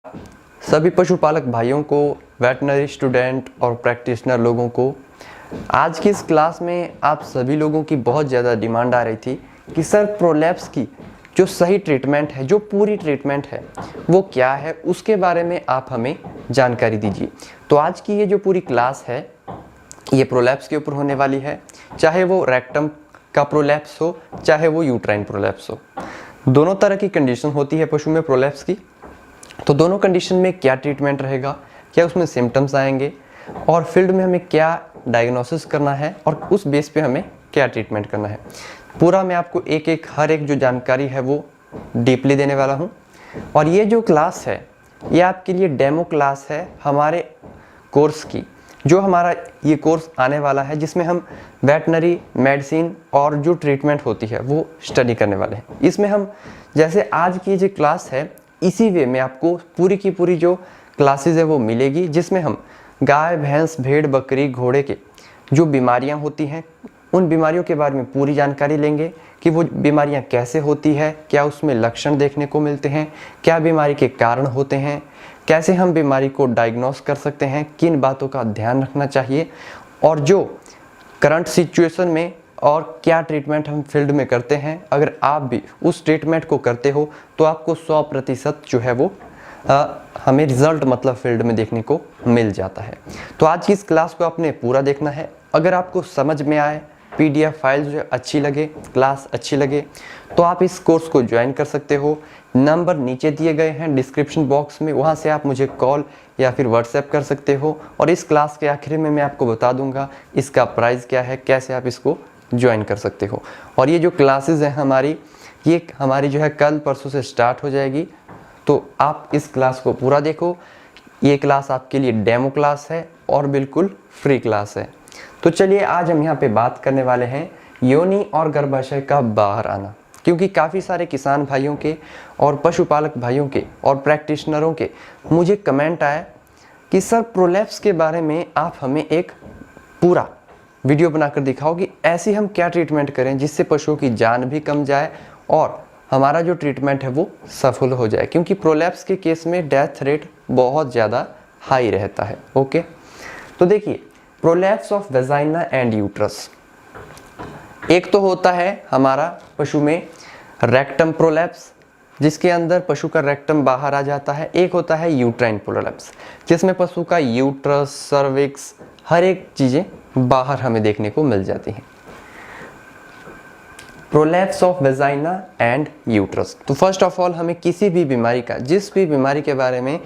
सभी पशुपालक भाइयों को, वेटनरी स्टूडेंट और प्रैक्टिशनर लोगों को आज की इस क्लास में आप सभी लोगों की बहुत ज़्यादा डिमांड आ रही थी कि सर प्रोलैप्स की जो सही ट्रीटमेंट है, जो पूरी ट्रीटमेंट है वो क्या है, उसके बारे में आप हमें जानकारी दीजिए। तो आज की ये जो पूरी क्लास है ये प्रोलैप्स के ऊपर होने वाली है, चाहे वो रेक्टम का प्रोलैप्स हो चाहे वो यूट्राइन प्रोलैप्स हो। दोनों तरह की कंडीशन होती है पशु में प्रोलैप्स की। तो दोनों कंडीशन में क्या ट्रीटमेंट रहेगा, क्या उसमें सिम्टम्स आएंगे और फील्ड में हमें क्या डायग्नोसिस करना है और उस बेस पे हमें क्या ट्रीटमेंट करना है, पूरा मैं आपको हर एक जो जानकारी है वो डीपली देने वाला हूँ। और ये जो क्लास है ये आपके लिए डेमो क्लास है हमारे कोर्स की, जो हमारा ये कोर्स आने वाला है जिसमें हम वेटनरी मेडिसिन और जो ट्रीटमेंट होती है वो स्टडी करने वाले हैं। इसमें हम जैसे आज की जो क्लास है इसी वे में आपको पूरी की पूरी जो क्लासेस है वो मिलेगी, जिसमें हम गाय, भैंस, भेड़, बकरी, घोड़े के जो बीमारियां होती हैं उन बीमारियों के बारे में पूरी जानकारी लेंगे कि वो बीमारियां कैसे होती है, क्या उसमें लक्षण देखने को मिलते हैं, क्या बीमारी के कारण होते हैं, कैसे हम बीमारी को डायग्नोस कर सकते हैं, किन बातों का ध्यान रखना चाहिए और जो करंट सिचुएशन में और क्या ट्रीटमेंट हम फील्ड में करते हैं। अगर आप भी उस ट्रीटमेंट को करते हो तो आपको 100% जो है वो हमें रिजल्ट मतलब फील्ड में देखने को मिल जाता है। तो आज की इस क्लास को आपने पूरा देखना है। अगर आपको समझ में आए, पीडीएफ फाइल जो अच्छी लगे, क्लास अच्छी लगे तो आप इस कोर्स को ज्वाइन कर सकते हो। नंबर नीचे दिए गए हैं डिस्क्रिप्शन बॉक्स में, वहाँ से आप मुझे कॉल या फिर व्हाट्सएप कर सकते हो। और इस क्लास के आखिर में मैं आपको बता दूंगा इसका प्राइस क्या है, कैसे आप इसको ज्वाइन कर सकते हो। और ये जो क्लासेस हैं हमारी जो है कल परसों से स्टार्ट हो जाएगी, तो आप इस क्लास को पूरा देखो। ये क्लास आपके लिए डेमो क्लास है और बिल्कुल फ्री क्लास है। तो चलिए आज हम यहाँ पे बात करने वाले हैं योनि और गर्भाशय का बाहर आना, क्योंकि काफ़ी सारे किसान भाइयों के और पशुपालक भाइयों के और प्रैक्टिशनरों के मुझे कमेंट आया कि सर प्रोलैप्स के बारे में आप हमें एक पूरा वीडियो बनाकर दिखाओ कि ऐसी हम क्या ट्रीटमेंट करें जिससे पशुओं की जान भी कम जाए और हमारा जो ट्रीटमेंट है वो सफल हो जाए, क्योंकि प्रोलैप्स के केस में डेथ रेट बहुत ज़्यादा हाई रहता है। ओके, तो देखिए prolapse of vagina and uterus, एक तो होता है हमारा पशु में रेक्टम प्रोलैप्स जिसके अंदर पशु का रेक्टम बाहर आ जाता है। एक होता है यूट्राइन प्रोलैप्स जिसमें पशु का यूट्रस, सर्विक्स, हर एक चीज़ें बाहर हमें देखने को मिल जाती हैं। Prolapse of vagina and uterus, तो फर्स्ट ऑफ ऑल हमें किसी भी बीमारी का, जिस भी बीमारी के बारे में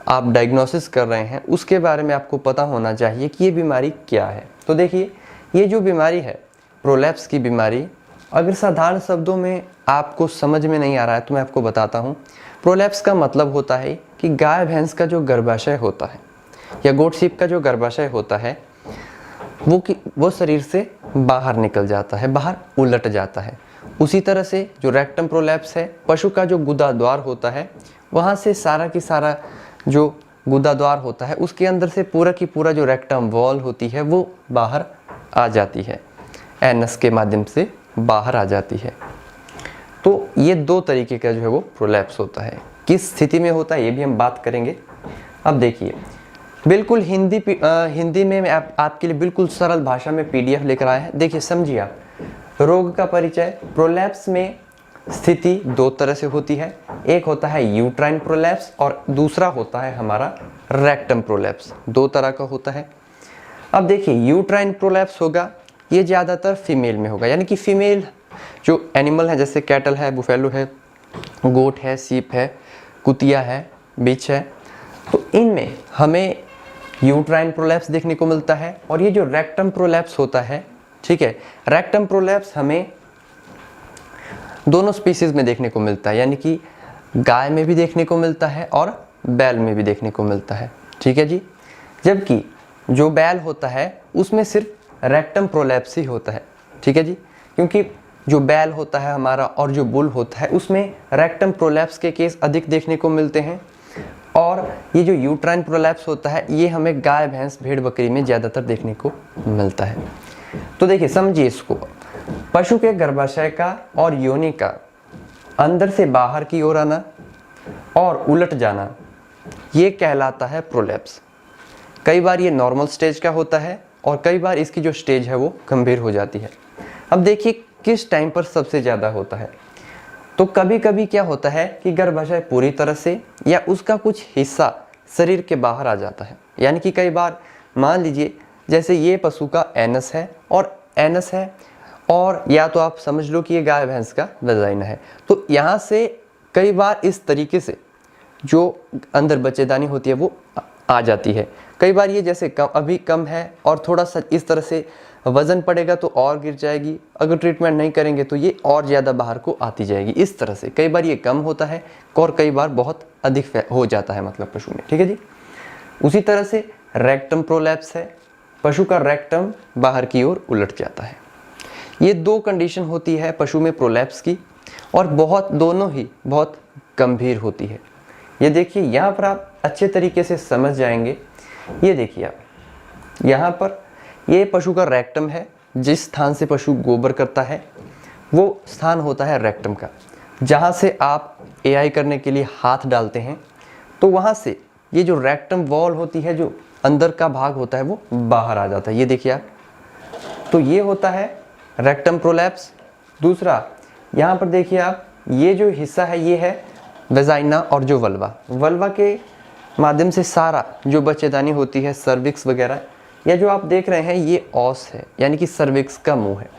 आप डायग्नोसिस कर रहे हैं उसके बारे में आपको पता होना चाहिए कि ये बीमारी क्या है। तो देखिए ये जो बीमारी है प्रोलैप्स की बीमारी, अगर साधारण शब्दों में आपको समझ में नहीं आ रहा है तो मैं आपको बताता हूँ। प्रोलैप्स का मतलब होता है कि गाय भैंस का जो गर्भाशय होता है या गोट शीप का जो गर्भाशय होता है वो शरीर से बाहर निकल जाता है, बाहर उलट जाता है। उसी तरह से जो रेक्टम प्रोलैप्स है, पशु का जो गुदा द्वार होता है वहाँ से सारा की सारा जो गुदा द्वार होता है उसके अंदर से पूरा की पूरा जो रेक्टम वॉल होती है वो बाहर आ जाती है, एनस के माध्यम से बाहर आ जाती है। तो ये दो तरीके का जो है वो प्रोलैप्स होता है। किस स्थिति में होता है ये भी हम बात करेंगे। अब देखिए बिल्कुल हिंदी में मैं आपके लिए बिल्कुल सरल भाषा में पीडीएफ लेकर आया है। देखिए समझिए आप, रोग का परिचय। प्रोलैप्स में स्थिति दो तरह से होती है, एक होता है यूट्राइन प्रोलैप्स और दूसरा होता है हमारा रेक्टम प्रोलैप्स। दो तरह का होता है। अब देखिए यूट्राइन प्रोलैप्स होगा ये ज़्यादातर फीमेल में होगा, यानी कि फीमेल जो एनिमल है जैसे कैटल है, बुफेलो है, गोट है, सीप है, कुतिया है, बिच है, तो इनमें हमें यूट्राइन प्रोलैप्स देखने को मिलता है। और ये जो रेक्टम प्रोलैप्स होता है, ठीक है, रेक्टम प्रोलैप्स हमें दोनों स्पीसीज में देखने को मिलता है, यानी कि गाय में भी देखने को मिलता है और बैल में भी देखने को मिलता है। ठीक है जी, जबकि जो बैल होता है उसमें सिर्फ रेक्टम प्रोलैप्स ही होता है। ठीक है जी, क्योंकि जो बैल होता है हमारा और जो बुल होता है उसमें रेक्टम प्रोलैप्स के केस अधिक देखने को मिलते हैं। और ये जो यूट्राइन प्रोलैप्स होता है ये हमें गाय, भैंस, भेड़, बकरी में ज़्यादातर देखने को मिलता है। तो देखिए समझिए इसको, पशु के गर्भाशय का और योनि का अंदर से बाहर की ओर आना और उलट जाना ये कहलाता है प्रोलैप्स। कई बार ये नॉर्मल स्टेज का होता है और कई बार इसकी जो स्टेज है वो गंभीर हो जाती है। अब देखिए किस टाइम पर सबसे ज़्यादा होता है। तो कभी कभी क्या होता है कि गर्भाशय पूरी तरह से या उसका कुछ हिस्सा शरीर के बाहर आ जाता है। यानी कि कई बार मान लीजिए जैसे ये पशु का एनस है और या तो आप समझ लो कि ये गाय भैंस का वजाइना है। तो यहाँ से कई बार इस तरीके से जो अंदर बच्चेदानी होती है वो आ जाती है। कई बार ये जैसे अभी कम है और थोड़ा सा इस तरह से वज़न पड़ेगा तो और गिर जाएगी, अगर ट्रीटमेंट नहीं करेंगे तो ये और ज़्यादा बाहर को आती जाएगी। इस तरह से कई बार ये कम होता है और कई बार बहुत अधिक हो जाता है मतलब पशु में। ठीक है जी। उसी तरह से रेक्टम प्रोलैप्स है, पशु का रेक्टम बाहर की ओर उलट जाता है। ये दो कंडीशन होती है पशु में प्रोलैप्स की और दोनों ही बहुत गंभीर होती है। ये देखिए यहाँ पर आप अच्छे तरीके से समझ जाएंगे। ये देखिए आप यहाँ पर ये पशु का रेक्टम है, जिस स्थान से पशु गोबर करता है वो स्थान होता है रेक्टम का। जहाँ से आप एआई करने के लिए हाथ डालते हैं तो वहाँ से ये जो रेक्टम वॉल होती है, जो अंदर का भाग होता है वो बाहर आ जाता है। ये देखिए आप, तो ये होता है रेक्टम प्रोलैप्स। दूसरा यहाँ पर देखिए आप, ये जो हिस्सा है ये है वेजाइना और जो वल्वा के माध्यम से सारा जो बच्चेदानी होती है, सर्विक्स वगैरह, या जो आप देख रहे हैं ये ऑस है, यानी कि सर्विक्स का मुंह है।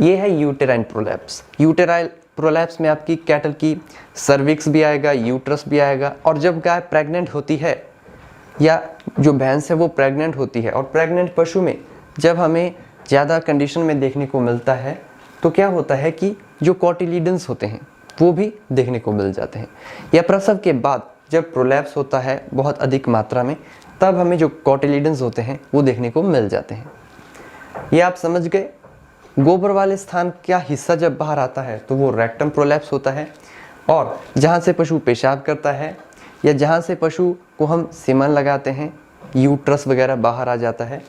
ये है यूटेराइन प्रोलैप्स। यूटेराइन प्रोलैप्स में आपकी कैटल की सर्विक्स भी आएगा, यूट्रस भी आएगा। और जब गाय प्रेग्नेंट होती है या जो भैंस है वो प्रेग्नेंट होती है, और प्रेग्नेंट पशु में जब हमें ज़्यादा कंडीशन में देखने को मिलता है तो क्या होता है कि जो कॉटिलीडन्स होते हैं वो भी देखने को मिल जाते हैं। या प्रसव के बाद जब प्रोलैप्स होता है बहुत अधिक मात्रा में, तब हमें जो कॉटिलीडन्स होते हैं वो देखने को मिल जाते हैं। ये आप समझ गए। गोबर वाले स्थान का हिस्सा जब बाहर आता है तो वो रेक्टम प्रोलैप्स होता है, और जहाँ से पशु पेशाब करता है या जहाँ से पशु को हम सीमन लगाते हैं, यूट्रस वगैरह बाहर आ जाता है,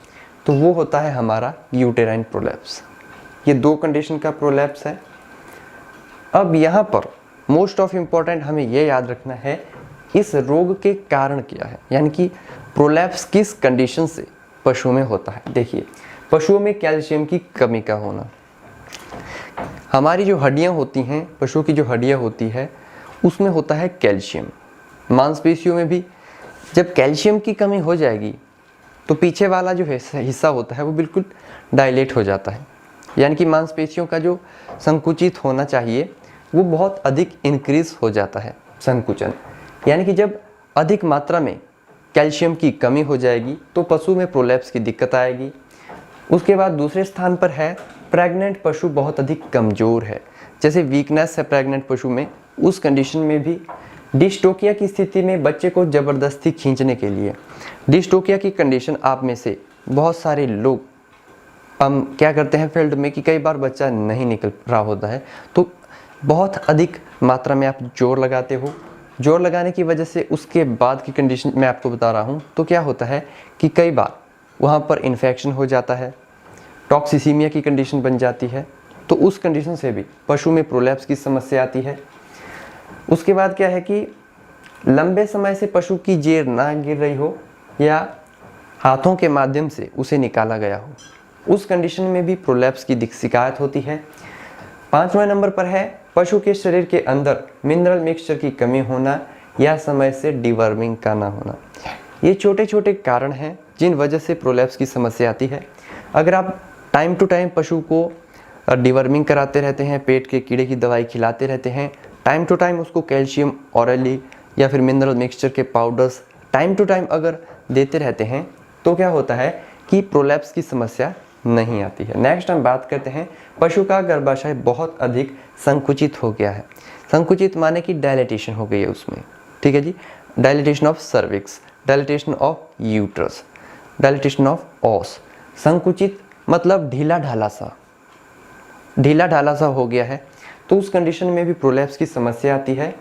तो वो होता है हमारा यूटेराइन प्रोलैप्स। ये दो कंडीशन का प्रोलैप्स है। अब यहाँ पर मोस्ट ऑफ इम्पॉर्टेंट हमें ये याद रखना है इस रोग के कारण क्या है, यानी कि प्रोलैप्स किस कंडीशन से पशु में होता है। देखिए, पशुओं में कैल्शियम की कमी का होना। हमारी जो हड्डियां होती हैं, पशु की जो हड्डियां होती है उसमें होता है कैल्शियम। मांसपेशियों में भी जब कैल्शियम की कमी हो जाएगी तो पीछे वाला जो हिस्सा होता है वो बिल्कुल डायलेट हो जाता है, यानी कि मांसपेशियों का जो संकुचित होना चाहिए वो बहुत अधिक इंक्रीज हो जाता है, संकुचन। यानी कि जब अधिक मात्रा में कैल्शियम की कमी हो जाएगी तो पशु में प्रोलैप्स की दिक्कत आएगी। उसके बाद दूसरे स्थान पर है प्रेग्नेंट पशु बहुत अधिक कमज़ोर है, जैसे वीकनेस है प्रेग्नेंट पशु में। उस कंडीशन में भी डिस्टोकिया की स्थिति में बच्चे को ज़बरदस्ती खींचने के लिए, डिस्टोकिया की कंडीशन आप में से बहुत सारे लोग हम क्या करते हैं फील्ड में कि कई बार बच्चा नहीं निकल रहा होता है तो बहुत अधिक मात्रा में आप जोर लगाते हो। जोर लगाने की वजह से उसके बाद की कंडीशन मैं आपको बता रहा हूँ, तो क्या होता है कि कई बार वहाँ पर इन्फेक्शन हो जाता है, टॉक्सिसीमिया की कंडीशन बन जाती है, तो उस कंडीशन से भी पशु में प्रोलैप्स की समस्या आती है। उसके बाद क्या है कि लंबे समय से पशु की जेर ना गिर रही हो या हाथों के माध्यम से उसे निकाला गया हो, उस कंडीशन में भी प्रोलैप्स की शिकायत होती है। 5वें नंबर पर है पशु के शरीर के अंदर मिनरल मिक्सचर की कमी होना या समय से डिवर्मिंग का ना होना। ये छोटे छोटे कारण हैं जिन वजह से प्रोलैप्स की समस्या आती है। अगर आप टाइम टू टाइम पशु को डिवर्मिंग कराते रहते हैं, पेट के कीड़े की दवाई खिलाते रहते हैं, टाइम टू टाइम उसको कैल्शियम ऑरली या फिर मिनरल मिक्सचर के पाउडर्स टाइम टू टाइम अगर देते रहते हैं, तो क्या होता है कि प्रोलैप्स की समस्या नहीं आती है। नेक्स्ट हम बात करते हैं पशु का गर्भाशय बहुत अधिक संकुचित हो गया है। संकुचित माने कि डायलेटेशन हो गई है उसमें, ठीक है जी। Dilatation of cervix, dilatation of uterus, dilatation of os. संकुचित मतलब ढीला ढाला सा हो गया है, तो उस कंडीशन में भी प्रोलैप्स की समस्या आती है।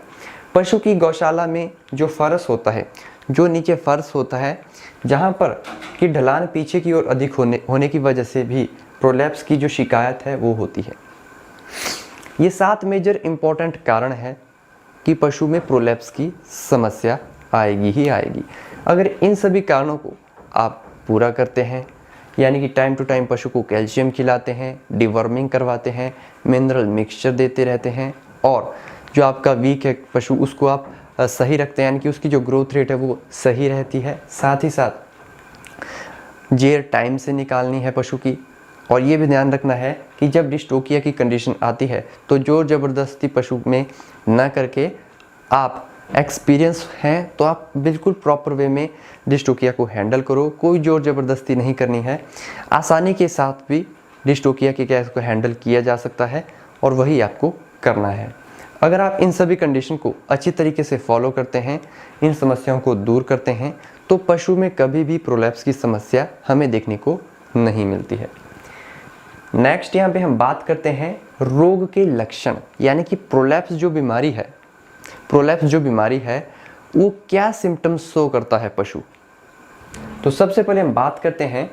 पशु की गौशाला में जो फर्श होता है, जो नीचे फर्श होता है, जहाँ पर कि ढलान पीछे की ओर अधिक होने की वजह से भी प्रोलैप्स की जो शिकायत है वो होती है। ये 7 मेजर इम्पॉर्टेंट कारण है कि पशु में प्रोलैप्स की समस्या आएगी ही आएगी। अगर इन सभी कारणों को आप पूरा करते हैं, यानी कि टाइम टू टाइम पशु को कैल्शियम खिलाते हैं, डिवर्मिंग करवाते हैं, मिनरल मिक्सचर देते रहते हैं, और जो आपका वीक है पशु उसको आप सही रखते हैं, यानी कि उसकी जो ग्रोथ रेट है वो सही रहती है। साथ ही साथ जेर टाइम से निकालनी है पशु की, और ये भी ध्यान रखना है कि जब डिस्टोकिया की कंडीशन आती है तो जोर ज़बरदस्ती पशु में ना करके, आप एक्सपीरियंस हैं तो आप बिल्कुल प्रॉपर वे में डिस्टोकिया को हैंडल करो। कोई जोर ज़बरदस्ती नहीं करनी है, आसानी के साथ भी डिस्टोकिया के केस को हैंडल किया जा सकता है, और वही आपको करना है। अगर आप इन सभी कंडीशन को अच्छी तरीके से फॉलो करते हैं, इन समस्याओं को दूर करते हैं, तो पशु में कभी भी प्रोलैप्स की समस्या हमें देखने को नहीं मिलती है। नेक्स्ट यहाँ पे हम बात करते हैं रोग के लक्षण, यानी कि प्रोलैप्स जो बीमारी है वो क्या सिम्टम्स शो करता है पशु। तो सबसे पहले हम बात करते हैं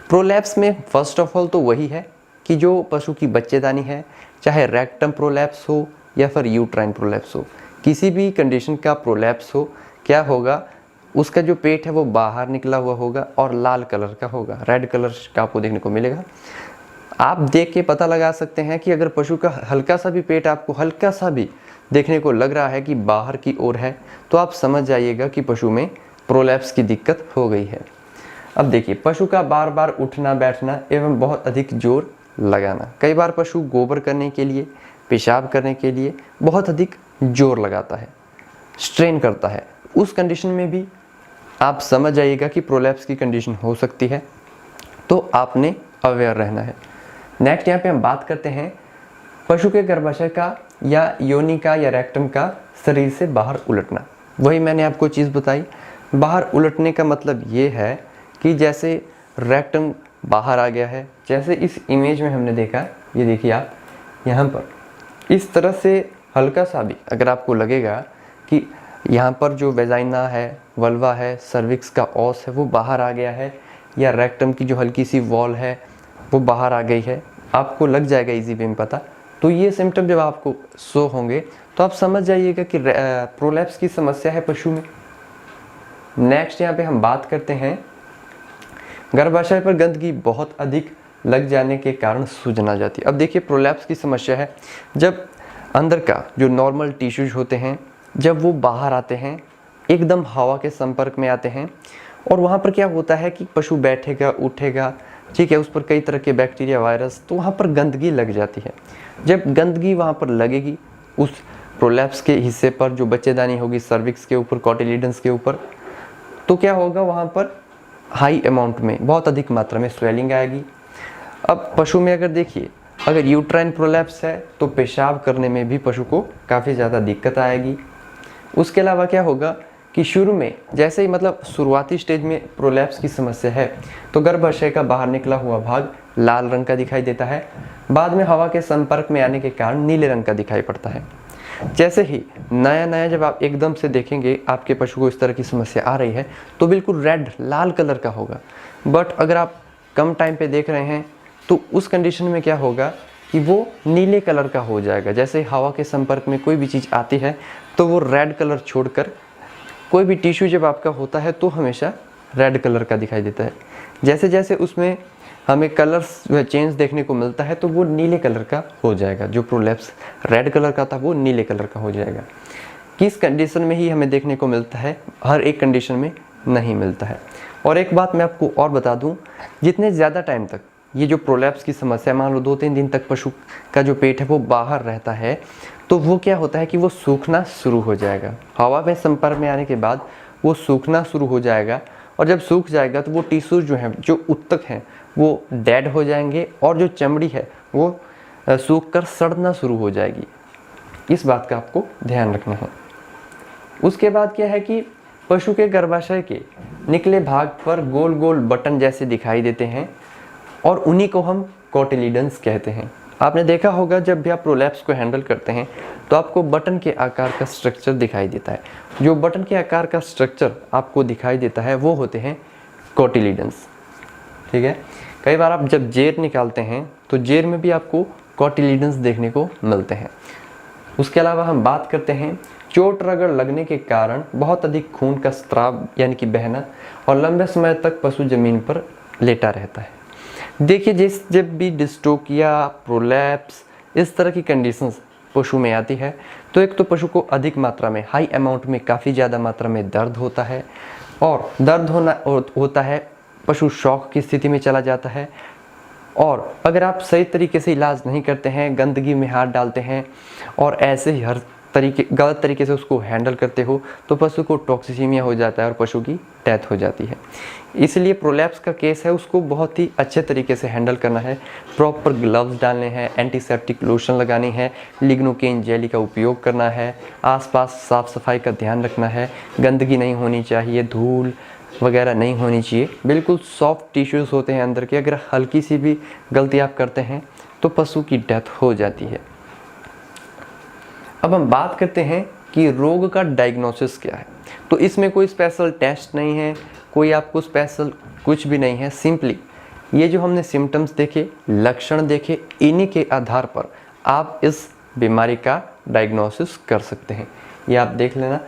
प्रोलैप्स में। फर्स्ट ऑफ ऑल तो वही है कि जो पशु की बच्चेदानी है, चाहे रेक्टम प्रोलैप्स हो या फिर यूट्राइन प्रोलैप्स हो, किसी भी कंडीशन का प्रोलैप्स हो, क्या होगा, उसका जो पेट है वो बाहर निकला हुआ होगा और लाल कलर का होगा, रेड कलर का आपको देखने को मिलेगा। आप देख के पता लगा सकते हैं कि अगर पशु का हल्का सा भी पेट आपको हल्का सा भी देखने को लग रहा है कि बाहर की ओर है, तो आप समझ जाइएगा कि पशु में प्रोलैप्स की दिक्कत हो गई है। अब देखिए, पशु का बार बार उठना बैठना एवं बहुत अधिक जोर लगाना। कई बार पशु गोबर करने के लिए, पेशाब करने के लिए बहुत अधिक जोर लगाता है, स्ट्रेन करता है। उस कंडीशन में भी आप समझ जाइएगा कि प्रोलैप्स की कंडीशन हो सकती है, तो आपने अवेयर रहना है। नेक्स्ट यहाँ पे हम बात करते हैं पशु के गर्भाशय का या योनि का या रेक्टम का शरीर से बाहर उलटना। वही मैंने आपको चीज़ बताई, बाहर उलटने का मतलब ये है कि जैसे रेक्टम बाहर आ गया है, जैसे इस इमेज में हमने देखा, ये देखिए आप यहाँ पर इस तरह से हल्का सा भी अगर आपको लगेगा कि यहाँ पर जो वेजाइना है, वल्वा है, सर्विक्स का ऑस है वो बाहर आ गया है, या रेक्टम की जो हल्की सी वॉल है वो बाहर आ गई है, आपको लग जाएगा इजी वे में पता। तो ये सिम्टम जब आपको शो होंगे तो आप समझ जाइएगा कि प्रोलैप्स की समस्या है पशु में। नेक्स्ट यहाँ पे हम बात करते हैं गर्भाशय पर गंदगी बहुत अधिक लग जाने के कारण सूजन आ जाती है। अब देखिए, प्रोलैप्स की समस्या है जब अंदर का जो नॉर्मल टिश्यूज होते हैं जब वो बाहर आते हैं, एकदम हवा के संपर्क में आते हैं, और वहाँ पर क्या होता है कि पशु बैठेगा, उठेगा, ठीक है, उस पर कई तरह के बैक्टीरिया, वायरस, तो वहाँ पर गंदगी लग जाती है। जब गंदगी वहाँ पर लगेगी उस प्रोलैप्स के हिस्से पर, जो बच्चेदानी होगी सर्विक्स के ऊपर, कोटिलिडन्स के ऊपर, तो क्या होगा, वहाँ पर हाई अमाउंट में, बहुत अधिक मात्रा में स्वेलिंग आएगी। अब पशु में अगर देखिए, अगर यूट्राइन प्रोलैप्स है तो पेशाब करने में भी पशु को काफ़ी ज़्यादा दिक्कत आएगी। उसके अलावा क्या होगा कि शुरू में जैसे ही, मतलब शुरुआती स्टेज में प्रोलैप्स की समस्या है तो गर्भाशय का बाहर निकला हुआ भाग लाल रंग का दिखाई देता है, बाद में हवा के संपर्क में आने के कारण नीले रंग का दिखाई पड़ता है। जैसे ही नया जब आप एकदम से देखेंगे आपके पशु को इस तरह की समस्या आ रही है तो बिल्कुल रेड, लाल कलर का होगा। बट अगर आप कम टाइम पे देख रहे हैं तो उस कंडीशन में क्या होगा कि वो नीले कलर का हो जाएगा। जैसे हवा के संपर्क में कोई भी चीज़ आती है तो वो रेड कलर छोड़कर, कोई भी टिश्यू जब आपका होता है तो हमेशा रेड कलर का दिखाई देता है। जैसे जैसे उसमें हमें कलर्स चेंज देखने को मिलता है तो वो नीले कलर का हो जाएगा। जो प्रोलैप्स रेड कलर का था वो नीले कलर का हो जाएगा। किस कंडीशन में ही हमें देखने को मिलता है, हर एक कंडीशन में नहीं मिलता है। और एक बात मैं आपको और बता दूं, जितने ज़्यादा टाइम तक ये जो प्रोलैप्स की समस्या, मान लो 2-3 दिन तक पशु का जो पेट है वो बाहर रहता है, तो वो क्या होता है कि वो सूखना शुरू हो जाएगा। हवा में संपर्क में आने के बाद वो सूखना शुरू हो जाएगा, और जब सूख जाएगा तो वो टिश्यू जो हैं, जो उत्तक हैं, वो डेड हो जाएंगे, और जो चमड़ी है वो सूख कर सड़ना शुरू हो जाएगी। इस बात का आपको ध्यान रखना है। उसके बाद क्या है कि पशु के गर्भाशय के निकले भाग पर गोल गोल बटन जैसे दिखाई देते हैं, और उन्हीं को हम कोटिलिडन्स कहते हैं। आपने देखा होगा जब भी आप प्रोलैप्स को हैंडल करते हैं तो आपको बटन के आकार का स्ट्रक्चर दिखाई देता है। जो बटन के आकार का स्ट्रक्चर आपको दिखाई देता है वो होते हैं कोटिलिडन्स, ठीक है। कई बार आप जब जेर निकालते हैं तो जेर में भी आपको कोटिलिडन्स देखने को मिलते हैं। उसके अलावा हम बात करते हैं चोट रगड़ लगने के कारण बहुत अधिक खून का स्राव यानी कि बहना और लंबे समय तक पशु जमीन पर लेटा रहता है। देखिए जब भी डिस्टोकिया, प्रोलैप्स इस तरह की कंडीशंस पशु में आती है तो एक तो पशु को अधिक मात्रा में, हाई अमाउंट में, काफ़ी ज़्यादा मात्रा में दर्द होता है और दर्द होता है, पशु शॉक की स्थिति में चला जाता है। और अगर आप सही तरीके से इलाज नहीं करते हैं, गंदगी में हाथ डालते हैं और ऐसे ही हर गलत तरीके से उसको हैंडल करते हो तो पशु को टॉक्सिसीमिया हो जाता है और पशु की डेथ हो जाती है। इसलिए प्रोलैप्स का केस है, उसको बहुत ही अच्छे तरीके से हैंडल करना है। प्रॉपर ग्लव्स डालने हैं, एंटीसेप्टिक लोशन लगानी है, लिग्नोकेन जेली का उपयोग करना है, आसपास साफ सफाई का ध्यान रखना है, गंदगी नहीं होनी चाहिए, धूल वगैरह नहीं होनी चाहिए। बिल्कुल सॉफ्ट टिश्यूज़ होते हैं अंदर के, अगर हल्की सी भी गलती आप करते हैं तो पशु की डेथ हो जाती है। अब हम बात करते हैं कि रोग का डायग्नोसिस क्या है। तो इसमें कोई स्पेशल टेस्ट नहीं है, कोई आपको स्पेशल कुछ भी नहीं है। सिंपली ये जो हमने सिम्टम्स देखे, लक्षण देखे, इन्हीं के आधार पर आप इस बीमारी का डायग्नोसिस कर सकते हैं। ये आप देख लेना,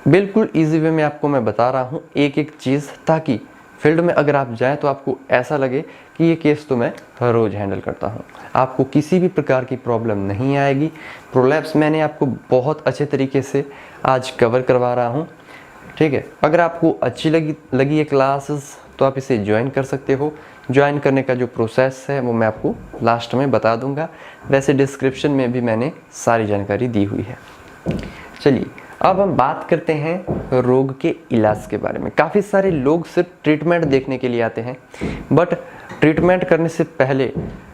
बिल्कुल इजी वे में आपको मैं बता रहा हूँ एक एक चीज़, ताकि फील्ड में अगर आप जाएं तो आपको ऐसा लगे कि ये केस तो मैं हर रोज़ हैंडल करता हूँ, आपको किसी भी प्रकार की प्रॉब्लम नहीं आएगी। प्रोलैप्स मैंने आपको बहुत अच्छे तरीके से आज कवर करवा रहा हूँ, ठीक है। अगर आपको अच्छी लगी ये क्लासेस तो आप इसे ज्वाइन कर सकते हो। ज्वाइन करने का जो प्रोसेस है वो मैं आपको लास्ट में बता दूंगा। वैसे डिस्क्रिप्शन में भी मैंने सारी जानकारी दी हुई है। चलिए अब हम बात करते हैं रोग के इलाज के बारे में। काफ़ी सारे लोग सिर्फ ट्रीटमेंट देखने के लिए आते हैं, बट ट्रीटमेंट करने से पहले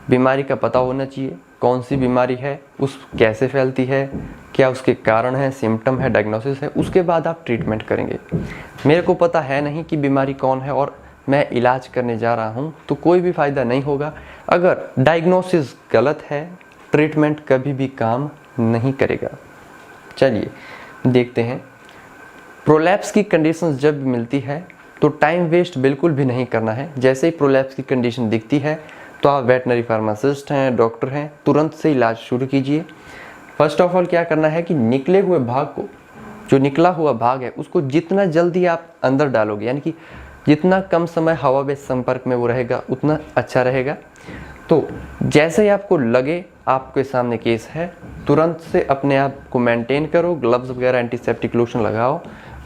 बीमारी का पता होना चाहिए, कौन सी बीमारी है, उस कैसे फैलती है, क्या उसके कारण है, सिम्टम है, डायग्नोसिस है, उसके बाद आप ट्रीटमेंट करेंगे। मेरे को पता है नहीं कि बीमारी कौन है और मैं इलाज करने जा रहा हूँ तो कोई भी फ़ायदा नहीं होगा। अगर डायग्नोसिस गलत है, ट्रीटमेंट कभी भी काम नहीं करेगा। चलिए देखते हैं। प्रोलैप्स की कंडीशंस जब मिलती है तो टाइम वेस्ट बिल्कुल भी नहीं करना है। जैसे ही प्रोलैप्स की कंडीशन दिखती है तो आप वेटनरी फार्मासिस्ट हैं, डॉक्टर हैं, तुरंत से इलाज शुरू कीजिए। फर्स्ट ऑफ ऑल क्या करना है कि निकले हुए भाग को, जो निकला हुआ भाग है उसको जितना जल्दी आप अंदर डालोगे, यानी कि जितना कम समय हवा के संपर्क में वो रहेगा उतना अच्छा रहेगा। तो जैसे ही आपको लगे आपके सामने केस है, तुरंत से अपने आप को मेंटेन करो, ग्लव्स वगैरह एंटीसेप्टिक लोशन लगाओ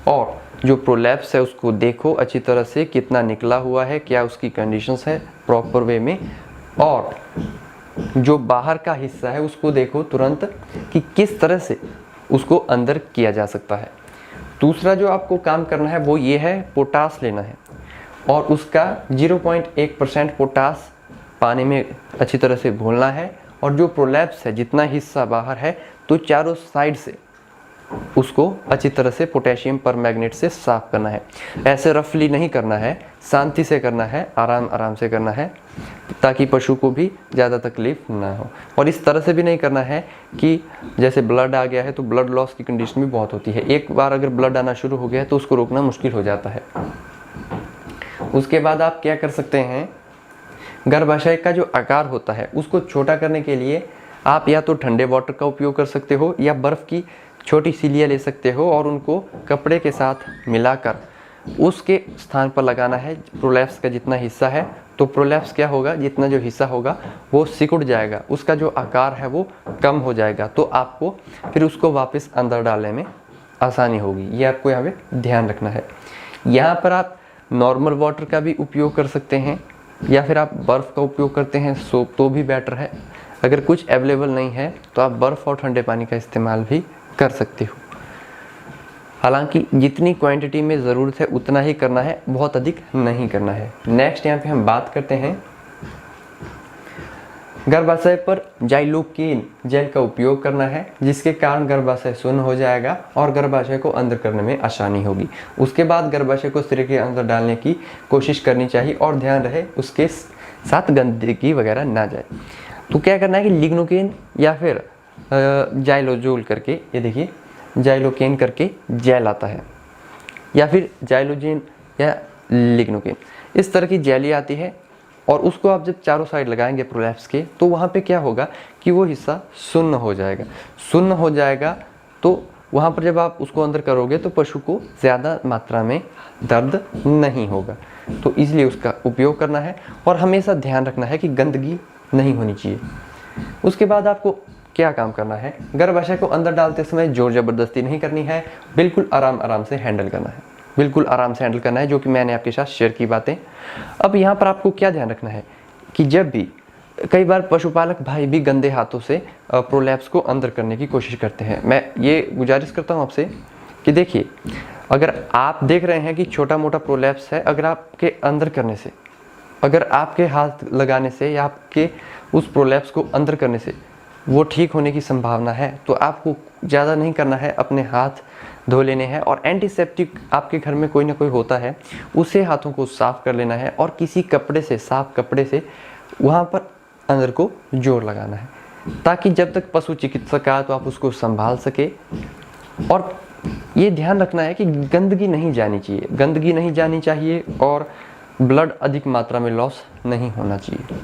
और जो प्रोलैप्स है उसको देखो अच्छी तरह से, कितना निकला हुआ है, क्या उसकी कंडीशंस है प्रॉपर वे में, और जो बाहर का हिस्सा है उसको देखो तुरंत कि किस तरह से उसको अंदर किया जा सकता है। दूसरा जो आपको काम करना है वो ये है, पोटास लेना है और उसका 0.1% पोटास पानी में अच्छी तरह से घोलना है। और जो प्रोलैप्स है जितना हिस्सा बाहर है तो चारों साइड से उसको अच्छी तरह से पोटेशियम परमैंगनेट से साफ करना है। ऐसे रफली नहीं करना है, शांति से करना है, आराम आराम से करना है, ताकि पशु को भी ज़्यादा तकलीफ ना हो। और इस तरह से भी नहीं करना है कि जैसे ब्लड आ गया है तो ब्लड लॉस की कंडीशन भी बहुत होती है। एक बार अगर ब्लड आना शुरू हो गया है तो उसको रोकना मुश्किल हो जाता है। उसके बाद आप क्या कर सकते हैं, गर्भाशय का जो आकार होता है उसको छोटा करने के लिए आप या तो ठंडे वाटर का उपयोग कर सकते हो या बर्फ़ की छोटी सिलियाँ ले सकते हो और उनको कपड़े के साथ मिलाकर उसके स्थान पर लगाना है। प्रोलैप्स का जितना हिस्सा है तो प्रोलैप्स क्या होगा, जितना जो हिस्सा होगा वो सिकुड़ जाएगा, उसका जो आकार है वो कम हो जाएगा, तो आपको फिर उसको वापस अंदर डालने में आसानी होगी। ये आपको यहाँ पे ध्यान रखना है। यहाँ पर आप नॉर्मल वाटर का भी उपयोग कर सकते हैं या फिर आप बर्फ़ का उपयोग करते हैं सोप तो भी बेटर है। अगर कुछ अवेलेबल नहीं है तो आप बर्फ़ और ठंडे पानी का इस्तेमाल भी कर सकते हो। हालांकि जितनी क्वांटिटी में ज़रूरत है उतना ही करना है, बहुत अधिक नहीं करना है। नेक्स्ट यहाँ पे हम बात करते हैं गर्भाशय पर जाइलोकेन जेल का उपयोग करना है, जिसके कारण गर्भाशय शून्य हो जाएगा और गर्भाशय को अंदर करने में आसानी होगी। उसके बाद गर्भाशय को सिरे के अंदर डालने की कोशिश करनी चाहिए और ध्यान रहे उसके साथ गंदगी वगैरह ना जाए। तो क्या करना है कि लिग्नोकेन या फिर जाइलोजोल करके, ये देखिए जाइलोकेन करके जेल आता है या फिर जाइलोजेन या लिग्नोकेन, इस तरह की जेली आती है और उसको आप जब चारों साइड लगाएंगे प्रोलैप्स के तो वहाँ पे क्या होगा कि वो हिस्सा शून्य हो जाएगा। शून्य हो जाएगा तो वहाँ पर जब आप उसको अंदर करोगे तो पशु को ज़्यादा मात्रा में दर्द नहीं होगा। तो इसलिए उसका उपयोग करना है और हमेशा ध्यान रखना है कि गंदगी नहीं होनी चाहिए। उसके बाद आपको क्या काम करना है, गर्भाशय को अंदर डालते समय जोर ज़बरदस्ती नहीं करनी है, बिल्कुल आराम आराम से हैंडल करना है, बिल्कुल आराम से हैंडल करना है, जो कि मैंने आपके साथ शेयर की बातें। अब यहाँ पर आपको क्या ध्यान रखना है कि जब भी कई बार पशुपालक भाई भी गंदे हाथों से प्रोलैप्स को अंदर करने की कोशिश करते हैं। मैं ये गुजारिश करता हूँ आपसे कि देखिए, अगर आप देख रहे हैं कि छोटा मोटा प्रोलैप्स है, अगर आपके अंदर करने से, अगर आपके हाथ लगाने से या आपके उस प्रोलैप्स को अंदर करने से वो ठीक होने की संभावना है, तो आपको ज़्यादा नहीं करना है, अपने हाथ धो लेने हैं और एंटीसेप्टिक आपके घर में कोई ना कोई होता है, उससे हाथों को साफ़ कर लेना है और किसी कपड़े से, साफ कपड़े से वहाँ पर अंदर को जोर लगाना है, ताकि जब तक पशु चिकित्सक आए तो आप उसको संभाल सके। और ये ध्यान रखना है कि गंदगी नहीं जानी चाहिए, गंदगी नहीं जानी चाहिए और ब्लड अधिक मात्रा में लॉस नहीं होना चाहिए।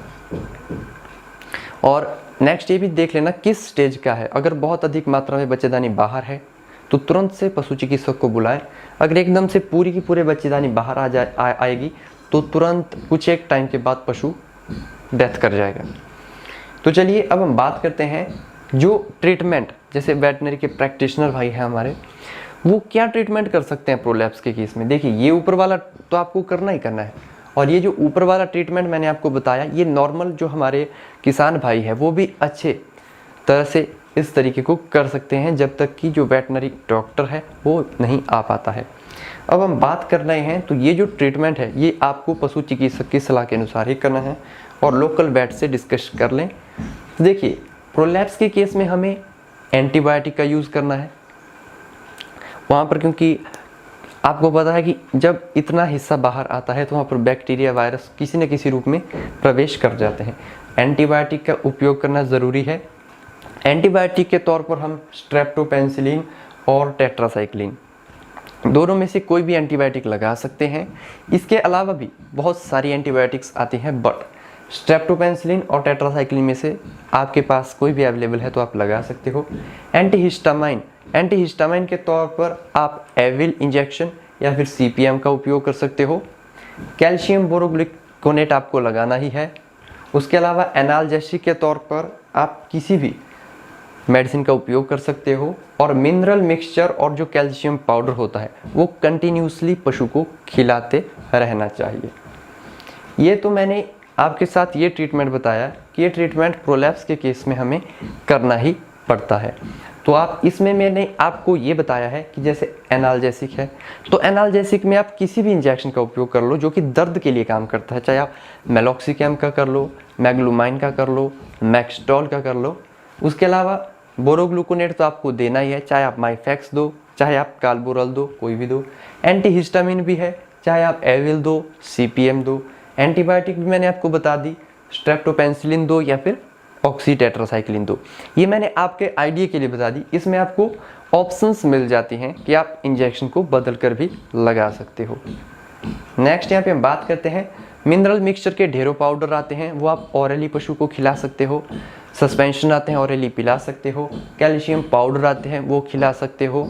और नेक्स्ट ये भी देख लेना किस स्टेज का है। अगर बहुत अधिक मात्रा में बच्चेदानी बाहर है तो तुरंत से पशु चिकित्सक को बुलाएं। अगर एकदम से पूरी की पूरे बच्चेदानी बाहर आएगी तो तुरंत कुछ एक टाइम के बाद पशु डेथ कर जाएगा। तो चलिए अब हम बात करते हैं जो ट्रीटमेंट, जैसे वेटनरी के प्रैक्टिशनर भाई हैं हमारे, वो क्या ट्रीटमेंट कर सकते हैं प्रोलैप्स के केस में। देखिए, ये ऊपर वाला तो आपको करना ही करना है, और ये जो ऊपर वाला ट्रीटमेंट मैंने आपको बताया, ये नॉर्मल जो हमारे किसान भाई है वो भी अच्छे तरह से इस तरीके को कर सकते हैं, जब तक कि जो वेटनरी डॉक्टर है वो नहीं आ पाता है। अब हम बात कर रहे हैं, तो ये जो ट्रीटमेंट है ये आपको पशु चिकित्सक की सलाह के अनुसार ही करना है और लोकल वेट से डिस्कस कर लें। तो देखिए, प्रोलैप्स के केस में हमें एंटीबायोटिक का यूज़ करना है वहाँ पर, क्योंकि आपको पता है कि जब इतना हिस्सा बाहर आता है तो वहाँ पर बैक्टीरिया, वायरस किसी न किसी रूप में प्रवेश कर जाते हैं। एंटीबायोटिक का उपयोग करना ज़रूरी है। एंटीबायोटिक के तौर पर हम स्ट्रेप्टोपेनिसिलिन और टेट्रासाइक्लिन दोनों में से कोई भी एंटीबायोटिक लगा सकते हैं। इसके अलावा भी बहुत सारी एंटीबायोटिक्स आती हैं, बट स्ट्रेप्टोपेनिसिलिन और टेट्रासाइक्लिन में से आपके पास कोई भी अवेलेबल है तो आप लगा सकते हो। एंटीहिस्टामाइन, एंटीहिस्टामाइन के तौर पर आप एविल इंजेक्शन या फिर सीपीएम का उपयोग कर सकते हो। कैल्शियम बोरोग्लूकोनेट आपको लगाना ही है। उसके अलावा एनाल्जेसिक के तौर पर आप किसी भी मेडिसिन का उपयोग कर सकते हो। और मिनरल मिक्सचर और जो कैल्शियम पाउडर होता है वो कंटिन्यूसली पशु को खिलाते रहना चाहिए। ये तो मैंने आपके साथ ये ट्रीटमेंट बताया कि ये ट्रीटमेंट प्रोलैप्स के केस में हमें करना ही पड़ता है। तो आप इसमें मैंने आपको ये बताया है कि जैसे एनाल्जेसिक है, तो एनाल्जेसिक में आप किसी भी इंजेक्शन का उपयोग कर लो जो कि दर्द के लिए काम करता है, चाहे आप मेलॉक्सिकैम का कर लो, मैग्लूमाइन का कर लो, मैक्सटॉल का कर लो। उसके अलावा बोरोग्लूकोनेट तो आपको देना ही है, चाहे आप माइफैक्स दो, चाहे आप काल्बोरल दो, कोई भी दो। एंटीहिस्टामिन भी है, चाहे आप एविल दो, सीपीएम दो। एंटीबायोटिक भी मैंने आपको बता दी, स्ट्रेप्टोपेनिसिलिन दो या फिर ऑक्सीटेट्रासाइक्लिन दो। ये मैंने आपके आइडिया के लिए बता दी। इसमें आपको ऑप्शंस मिल जाती हैं कि आप इंजेक्शन को बदल कर भी लगा सकते हो। नेक्स्ट यहाँ पे हम बात करते हैं, मिनरल मिक्सचर के ढेरों पाउडर आते हैं, वो आप ऑरली पशु को खिला सकते हो। सस्पेंशन आते हैं, ऑरली पिला सकते हो। कैल्शियम पाउडर आते हैं, वो खिला सकते हो।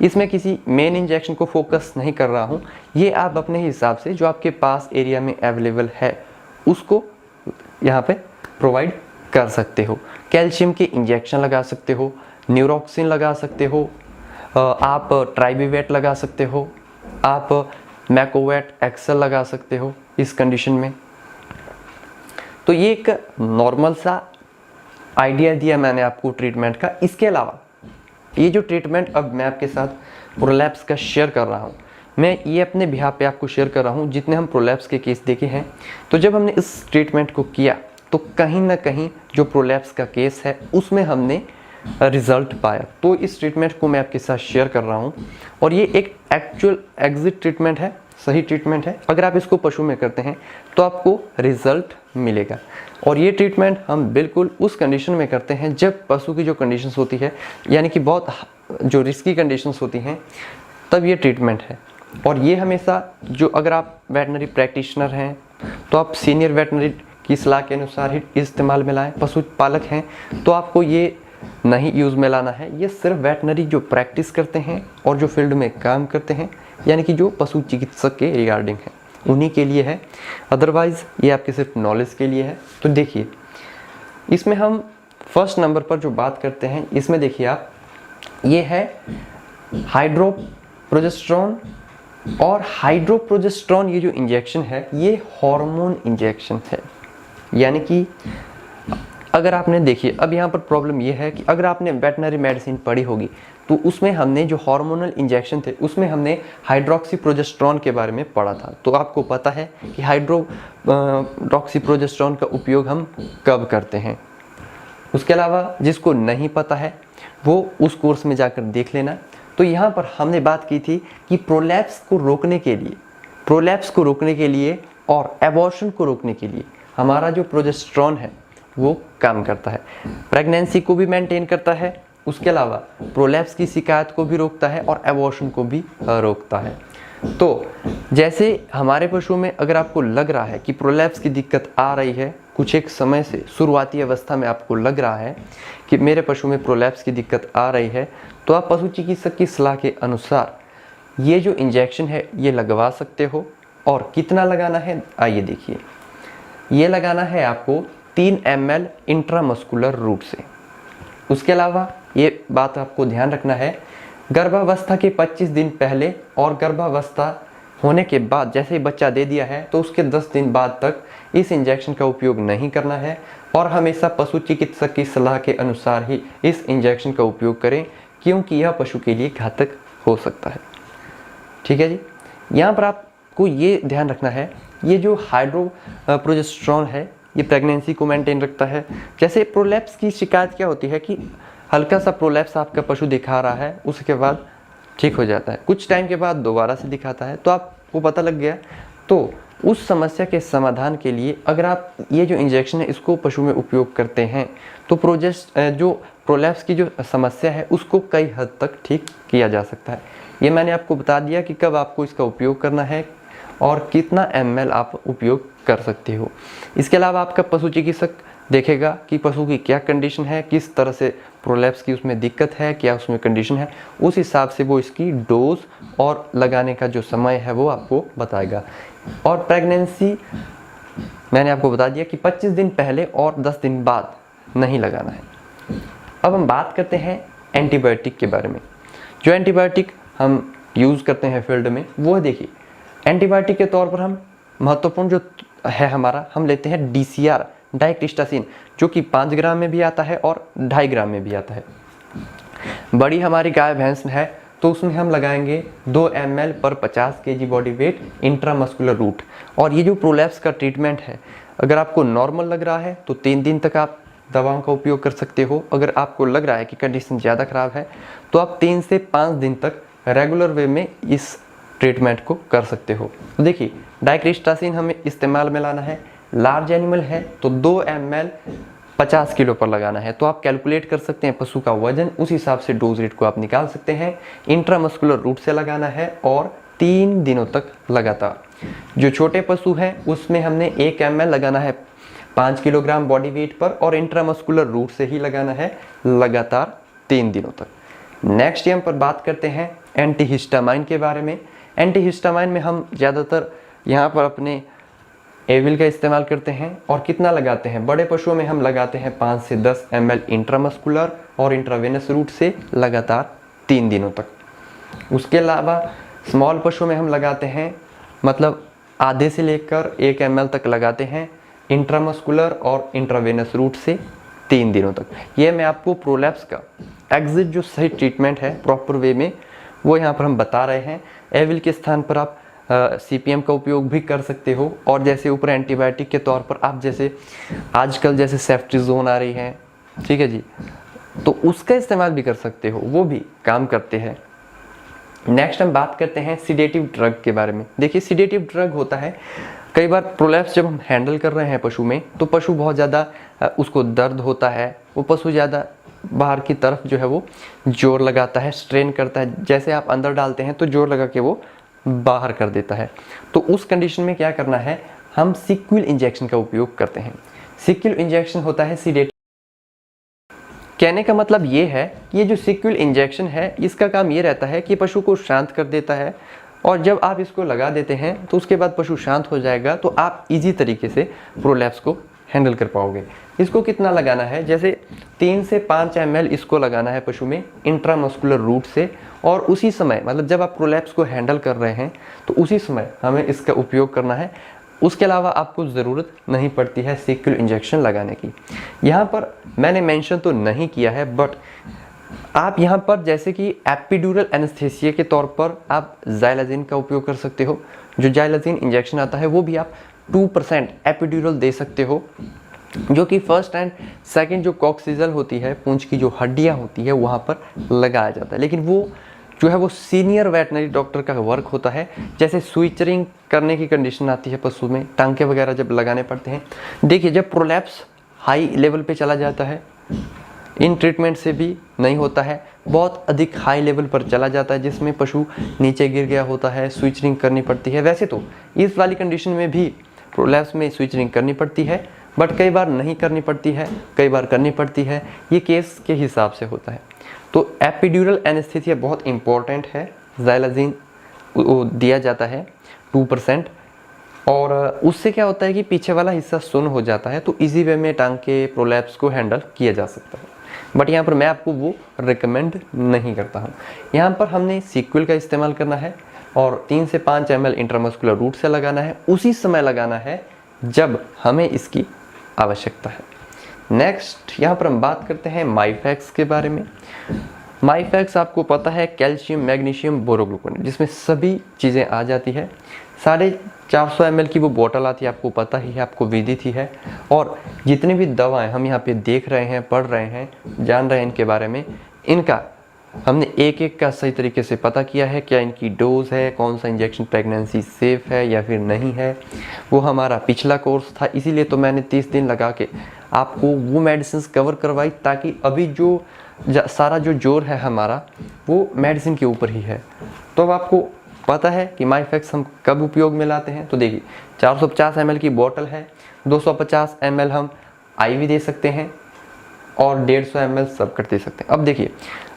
इसमें किसी मेन इंजेक्शन को फोकस नहीं कर रहा हूँ, ये आप अपने हिसाब से जो आपके पास एरिया में अवेलेबल है उसको यहाँ पे प्रोवाइड कर सकते हो। कैल्शियम के इंजेक्शन लगा सकते हो, न्यूरोक्सिन लगा सकते हो, आप ट्राइबीवेट लगा सकते हो, आप मैकोवेट एक्सेल लगा सकते हो इस कंडीशन में। तो ये एक नॉर्मल सा आइडिया दिया मैंने आपको ट्रीटमेंट का। इसके अलावा ये जो ट्रीटमेंट अब मैं आपके साथ प्रोलैप्स का शेयर कर रहा हूँ, मैं ये अपने बिहार पे आपको शेयर कर रहा हूँ। जितने हम प्रोलैप्स के केस देखे हैं, तो जब हमने इस ट्रीटमेंट को किया तो कहीं ना कहीं जो प्रोलैप्स का केस है उसमें हमने रिजल्ट पाया। तो इस ट्रीटमेंट को मैं आपके साथ शेयर कर रहा हूँ और ये एक एक्चुअल एग्जिट ट्रीटमेंट है, सही ट्रीटमेंट है। अगर आप इसको पशु में करते हैं तो आपको रिजल्ट मिलेगा। और ये ट्रीटमेंट हम बिल्कुल उस कंडीशन में करते हैं जब पशु की जो कंडीशंस होती है, यानी कि बहुत जो रिस्की कंडीशंस होती हैं, तब ये ट्रीटमेंट है। और ये हमेशा जो, अगर आप वेटनरी प्रैक्टिशनर हैं तो आप सीनियर वेटनरी की सलाह के अनुसार ही इस्तेमाल में लाएं। पशुपालक हैं तो आपको ये नहीं यूज़ में लाना है। ये सिर्फ वेटनरी जो प्रैक्टिस करते हैं और जो फील्ड में काम करते हैं, यानी कि जो पशु चिकित्सक के रिगार्डिंग है, उन्हीं के लिए है। अदरवाइज़ ये आपके सिर्फ नॉलेज के लिए है। तो देखिए, इसमें हम फर्स्ट नंबर पर जो बात करते हैं, इसमें देखिए आप, ये है हाइड्रोप्रोजेस्टेरोन। और हाइड्रोप्रोजेस्टेरोन ये जो इंजेक्शन है, ये हार्मोन इंजेक्शन है। यानी कि अगर आपने, देखिए अब यहाँ पर प्रॉब्लम ये है कि अगर आपने वेटनरी मेडिसिन पढ़ी होगी तो उसमें हमने जो हार्मोनल इंजेक्शन थे उसमें हमने हाइड्रोक्सीप्रोजेस्टेरोन के बारे में पढ़ा था। तो आपको पता है कि हाइड्रोक्सीप्रोजेस्टेरोन का उपयोग हम कब करते हैं। उसके अलावा जिसको नहीं पता है वो उस कोर्स में जाकर देख लेना। तो यहाँ पर हमने बात की थी कि प्रोलैप्स को रोकने के लिए और एबॉर्शन को रोकने के लिए हमारा जो प्रोजेस्टेरोन है वो काम करता है। प्रेगनेंसी को भी मेंटेन करता है, उसके अलावा प्रोलैप्स की शिकायत को भी रोकता है और एबॉर्शन को भी रोकता है। तो जैसे हमारे पशु में अगर आपको लग रहा है कि प्रोलैप्स की दिक्कत आ रही है, कुछ एक समय से शुरुआती अवस्था में आपको लग रहा है कि मेरे पशु में प्रोलैप्स की दिक्कत आ रही है, तो आप पशु चिकित्सक की सलाह के अनुसार ये जो इंजेक्शन है ये लगवा सकते हो। और कितना लगाना है, आइए देखिए। ये लगाना है आपको 3 ml इंट्रामस्कुलर रूट से। उसके अलावा ये बात आपको ध्यान रखना है, गर्भावस्था के 25 दिन पहले और गर्भावस्था होने के बाद, जैसे ही बच्चा दे दिया है तो उसके 10 दिन बाद तक इस इंजेक्शन का उपयोग नहीं करना है। और हमेशा पशु चिकित्सक की सलाह के अनुसार ही इस इंजेक्शन का उपयोग करें, क्योंकि यह पशु के लिए घातक हो सकता है। ठीक है जी। यहाँ पर आपको ये ध्यान रखना है, ये जो हाइड्रोप्रोजेस्टेरोन है ये प्रेगनेंसी को मेंटेन रखता है। जैसे प्रोलैप्स की शिकायत क्या होती है कि हल्का सा प्रोलैप्स आपका पशु दिखा रहा है, उसके बाद ठीक हो जाता है, कुछ टाइम के बाद दोबारा से दिखाता है, तो आपको पता लग गया। तो उस समस्या के समाधान के लिए अगर आप ये जो इंजेक्शन है इसको पशु में उपयोग करते हैं तो जो प्रोलैप्स की जो समस्या है उसको कई हद तक ठीक किया जा सकता है। ये मैंने आपको बता दिया कि कब आपको इसका उपयोग करना है और कितना ml आप उपयोग कर सकते हो। इसके अलावा आपका पशु चिकित्सक देखेगा कि पशु की क्या कंडीशन है, किस तरह से प्रोलैप्स की उसमें दिक्कत है, क्या उसमें कंडीशन है, उस हिसाब से वो इसकी डोज और लगाने का जो समय है वो आपको बताएगा। और प्रेगनेंसी मैंने आपको बता दिया कि 25 दिन पहले और 10 दिन बाद नहीं लगाना है। अब हम बात करते हैं एंटीबायोटिक के बारे में। जो एंटीबायोटिक हम यूज़ करते हैं फील्ड में, वो देखिए, एंटीबायोटिक के तौर पर हम महत्वपूर्ण जो है हमारा, हम लेते हैं DCR डाइक्रिस्टासिन, जो कि 5 ग्राम में भी आता है और 2.5 ग्राम में भी आता है। बड़ी हमारी गाय भैंस में है तो उसमें हम लगाएंगे 2 ml पर 50 kg body weight intramuscular route. और ये जो प्रोलैप्स का ट्रीटमेंट है, अगर आपको नॉर्मल लग रहा है तो 3 दिन तक आप दवाओं का उपयोग कर सकते हो। अगर आपको लग रहा है कि कंडीशन ज़्यादा ख़राब है तो आप 3 से 5 दिन तक रेगुलर वे में इस ट्रीटमेंट को कर सकते हो। तो देखिए, डाइक्रिस्टासिन हमें इस्तेमाल में लाना है। लार्ज एनिमल है तो 2 ml 50 किलो पर लगाना है। तो आप कैलकुलेट कर सकते हैं पशु का वजन, उस हिसाब से डोज रेट को आप निकाल सकते हैं। इंट्रामस्कुलर रूट से लगाना है और 3 दिनों तक लगातार। जो छोटे पशु हैं उसमें हमने 1 ml लगाना है 5 किलोग्राम बॉडी वेट पर और इंट्रामस्कुलर रूट से ही लगाना है लगातार 3 दिनों तक। नेक्स्ट हम पर बात करते हैं एंटीहिस्टामाइन के बारे में। एंटीहिस्टामाइन में हम ज़्यादातर यहाँ पर अपने एविल का इस्तेमाल करते हैं। और कितना लगाते हैं, बड़े पशुओं में हम लगाते हैं 5 से 10 ml इंट्रामस्कुलर और इंट्रावेनस रूट से लगातार 3 दिनों तक। उसके अलावा स्मॉल पशुओं में हम लगाते हैं, मतलब आधे से लेकर 1 ml तक लगाते हैं इंट्रामस्कुलर और इंट्रावेनस रूट से 3 दिनों तक। ये मैं आपको प्रोलैप्स का एग्जिट जो सही ट्रीटमेंट है प्रॉपर वे में वो यहाँ पर हम बता रहे हैं। एविल के स्थान पर आप CPM का उपयोग भी कर सकते हो। और जैसे ऊपर एंटीबायोटिक के तौर पर आप जैसे आजकल जैसे सेफ्ट्रिजोन आ रही है, ठीक है जी, तो उसका इस्तेमाल भी कर सकते हो, वो भी काम करते हैं। नेक्स्ट हम बात करते हैं सीडेटिव ड्रग के बारे में। देखिए, सीडेटिव ड्रग होता है, कई बार प्रोलैप्स जब हम हैंडल कर रहे हैं पशु में तो पशु बहुत ज़्यादा उसको दर्द होता है, वो पशु ज़्यादा बाहर की तरफ जो है वो जोर लगाता है, स्ट्रेन करता है। जैसे आप अंदर डालते हैं तो जोर लगा के वो बाहर कर देता है। तो उस कंडीशन में क्या करना है, हम सिक्विल इंजेक्शन का उपयोग करते हैं। सिक्विल इंजेक्शन होता है सीडेटिव, कहने का मतलब ये है कि ये जो सिक्वल इंजेक्शन है इसका काम ये रहता है कि पशु को शांत कर देता है, और जब आप इसको लगा देते हैं तो उसके बाद पशु शांत हो जाएगा, तो आप इजी तरीके से प्रोलैप्स को हैंडल कर पाओगे। इसको कितना लगाना है, जैसे 3 से 5 ml इसको लगाना है पशु में इंट्रामस्कुलर रूट से, और उसी समय मतलब जब आप प्रोलैप्स को हैंडल कर रहे हैं तो उसी समय हमें इसका उपयोग करना है। उसके अलावा आपको ज़रूरत नहीं पड़ती है सिक्वल इंजेक्शन लगाने की। यहाँ पर मैंने मेंशन तो नहीं किया है, बट आप यहाँ पर जैसे कि एपिड्यूरल एनेस्थीसिया के तौर पर आप ज़ाइलाज़िन का उपयोग कर सकते हो। जो ज़ाइलाज़िन इंजेक्शन आता है वो भी आप 2% एपिड्यूरल दे सकते हो, जो कि फर्स्ट एंड सेकंड जो कॉक्सिजल होती है, पूंछ की जो हड्डियाँ होती है वहाँ पर लगाया जाता है। लेकिन वो जो है वो सीनियर वेटनरी डॉक्टर का वर्क होता है। जैसे स्विचरिंग करने की कंडीशन आती है पशु में, टांके वगैरह जब लगाने पड़ते हैं। देखिए जब प्रोलैप्स हाई लेवल पे चला जाता है, इन ट्रीटमेंट से भी नहीं होता है, बहुत अधिक हाई लेवल पर चला जाता है जिसमें पशु नीचे गिर गया होता है, स्विचरिंग करनी पड़ती है। वैसे तो इस वाली कंडीशन में भी प्रोलैप्स में स्विचरिंग करनी पड़ती है, बट कई बार नहीं करनी पड़ती है, कई बार करनी पड़ती है, ये केस के हिसाब से होता है। तो एपिड्यूरल एनेस्थीसिया बहुत इंपॉर्टेंट है। ज़ाइलाज़िन दिया जाता है 2%, और उससे क्या होता है कि पीछे वाला हिस्सा सुन्न हो जाता है, तो इजी वे में टांके प्रोलैप्स को हैंडल किया जा सकता है। बट यहाँ पर मैं आपको वो रिकमेंड नहीं करता हूँ। यहाँ पर हमने सिक्वल का इस्तेमाल करना है और 3 से 5 ml इंट्रामस्कुलर रूट से लगाना है, उसी समय लगाना है जब हमें इसकी आवश्यकता है। नेक्स्ट यहाँ पर हम बात करते हैं माइफैक्स के बारे में। माइफैक्स आपको पता है कैल्शियम मैग्नीशियम बोरोग्लूकोन, जिसमें सभी चीज़ें आ जाती है। 450 ml की वो बोतल आती है, आपको पता ही है, आपको विदित ही है। और जितनी भी दवाएं हम यहाँ पे देख रहे हैं, पढ़ रहे हैं, जान रहे हैं इनके बारे में, इनका हमने एक एक का सही तरीके से पता किया है। क्या इनकी डोज है, कौन सा इंजेक्शन प्रेगनेंसी सेफ है या फिर नहीं है, वो हमारा पिछला कोर्स था। इसीलिए तो मैंने 30 दिन लगा के आपको वो मेडिसिन कवर करवाई, ताकि अभी जो सारा जो जोर है हमारा वो मेडिसिन के ऊपर ही है। तो अब आपको पता है कि माइफैक्स हम कब उपयोग में लाते हैं। तो देखिए 450 ml की बोतल है, 250 ml हम IV दे सकते हैं और 150 ml सब कर दे सकते हैं। अब देखिए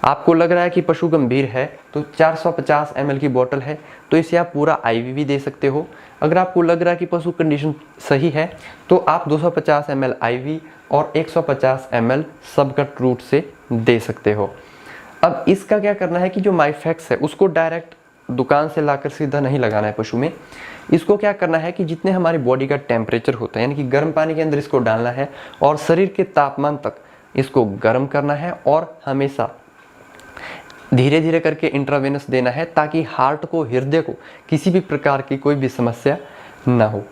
आपको लग रहा है कि पशु गंभीर है, तो 450 ml की बोतल है, तो इसे आप पूरा IV भी दे सकते हो। अगर आपको लग रहा है कि पशु कंडीशन सही है, तो आप 250 ml IV और 150 ml सबकट रूट से दे सकते हो। अब इसका क्या करना है कि जो माइफैक्स है उसको डायरेक्ट दुकान से लाकर सीधा नहीं लगाना है पशु में। इसको क्या करना है कि जितने हमारी बॉडी का टेम्परेचर होता है, यानी कि गर्म पानी के अंदर इसको डालना है और शरीर के तापमान तक इसको गर्म करना है, और हमेशा धीरे धीरे करके इंट्रावेनस देना है, ताकि हार्ट को, हृदय को किसी भी प्रकार की कोई भी समस्या ना हो।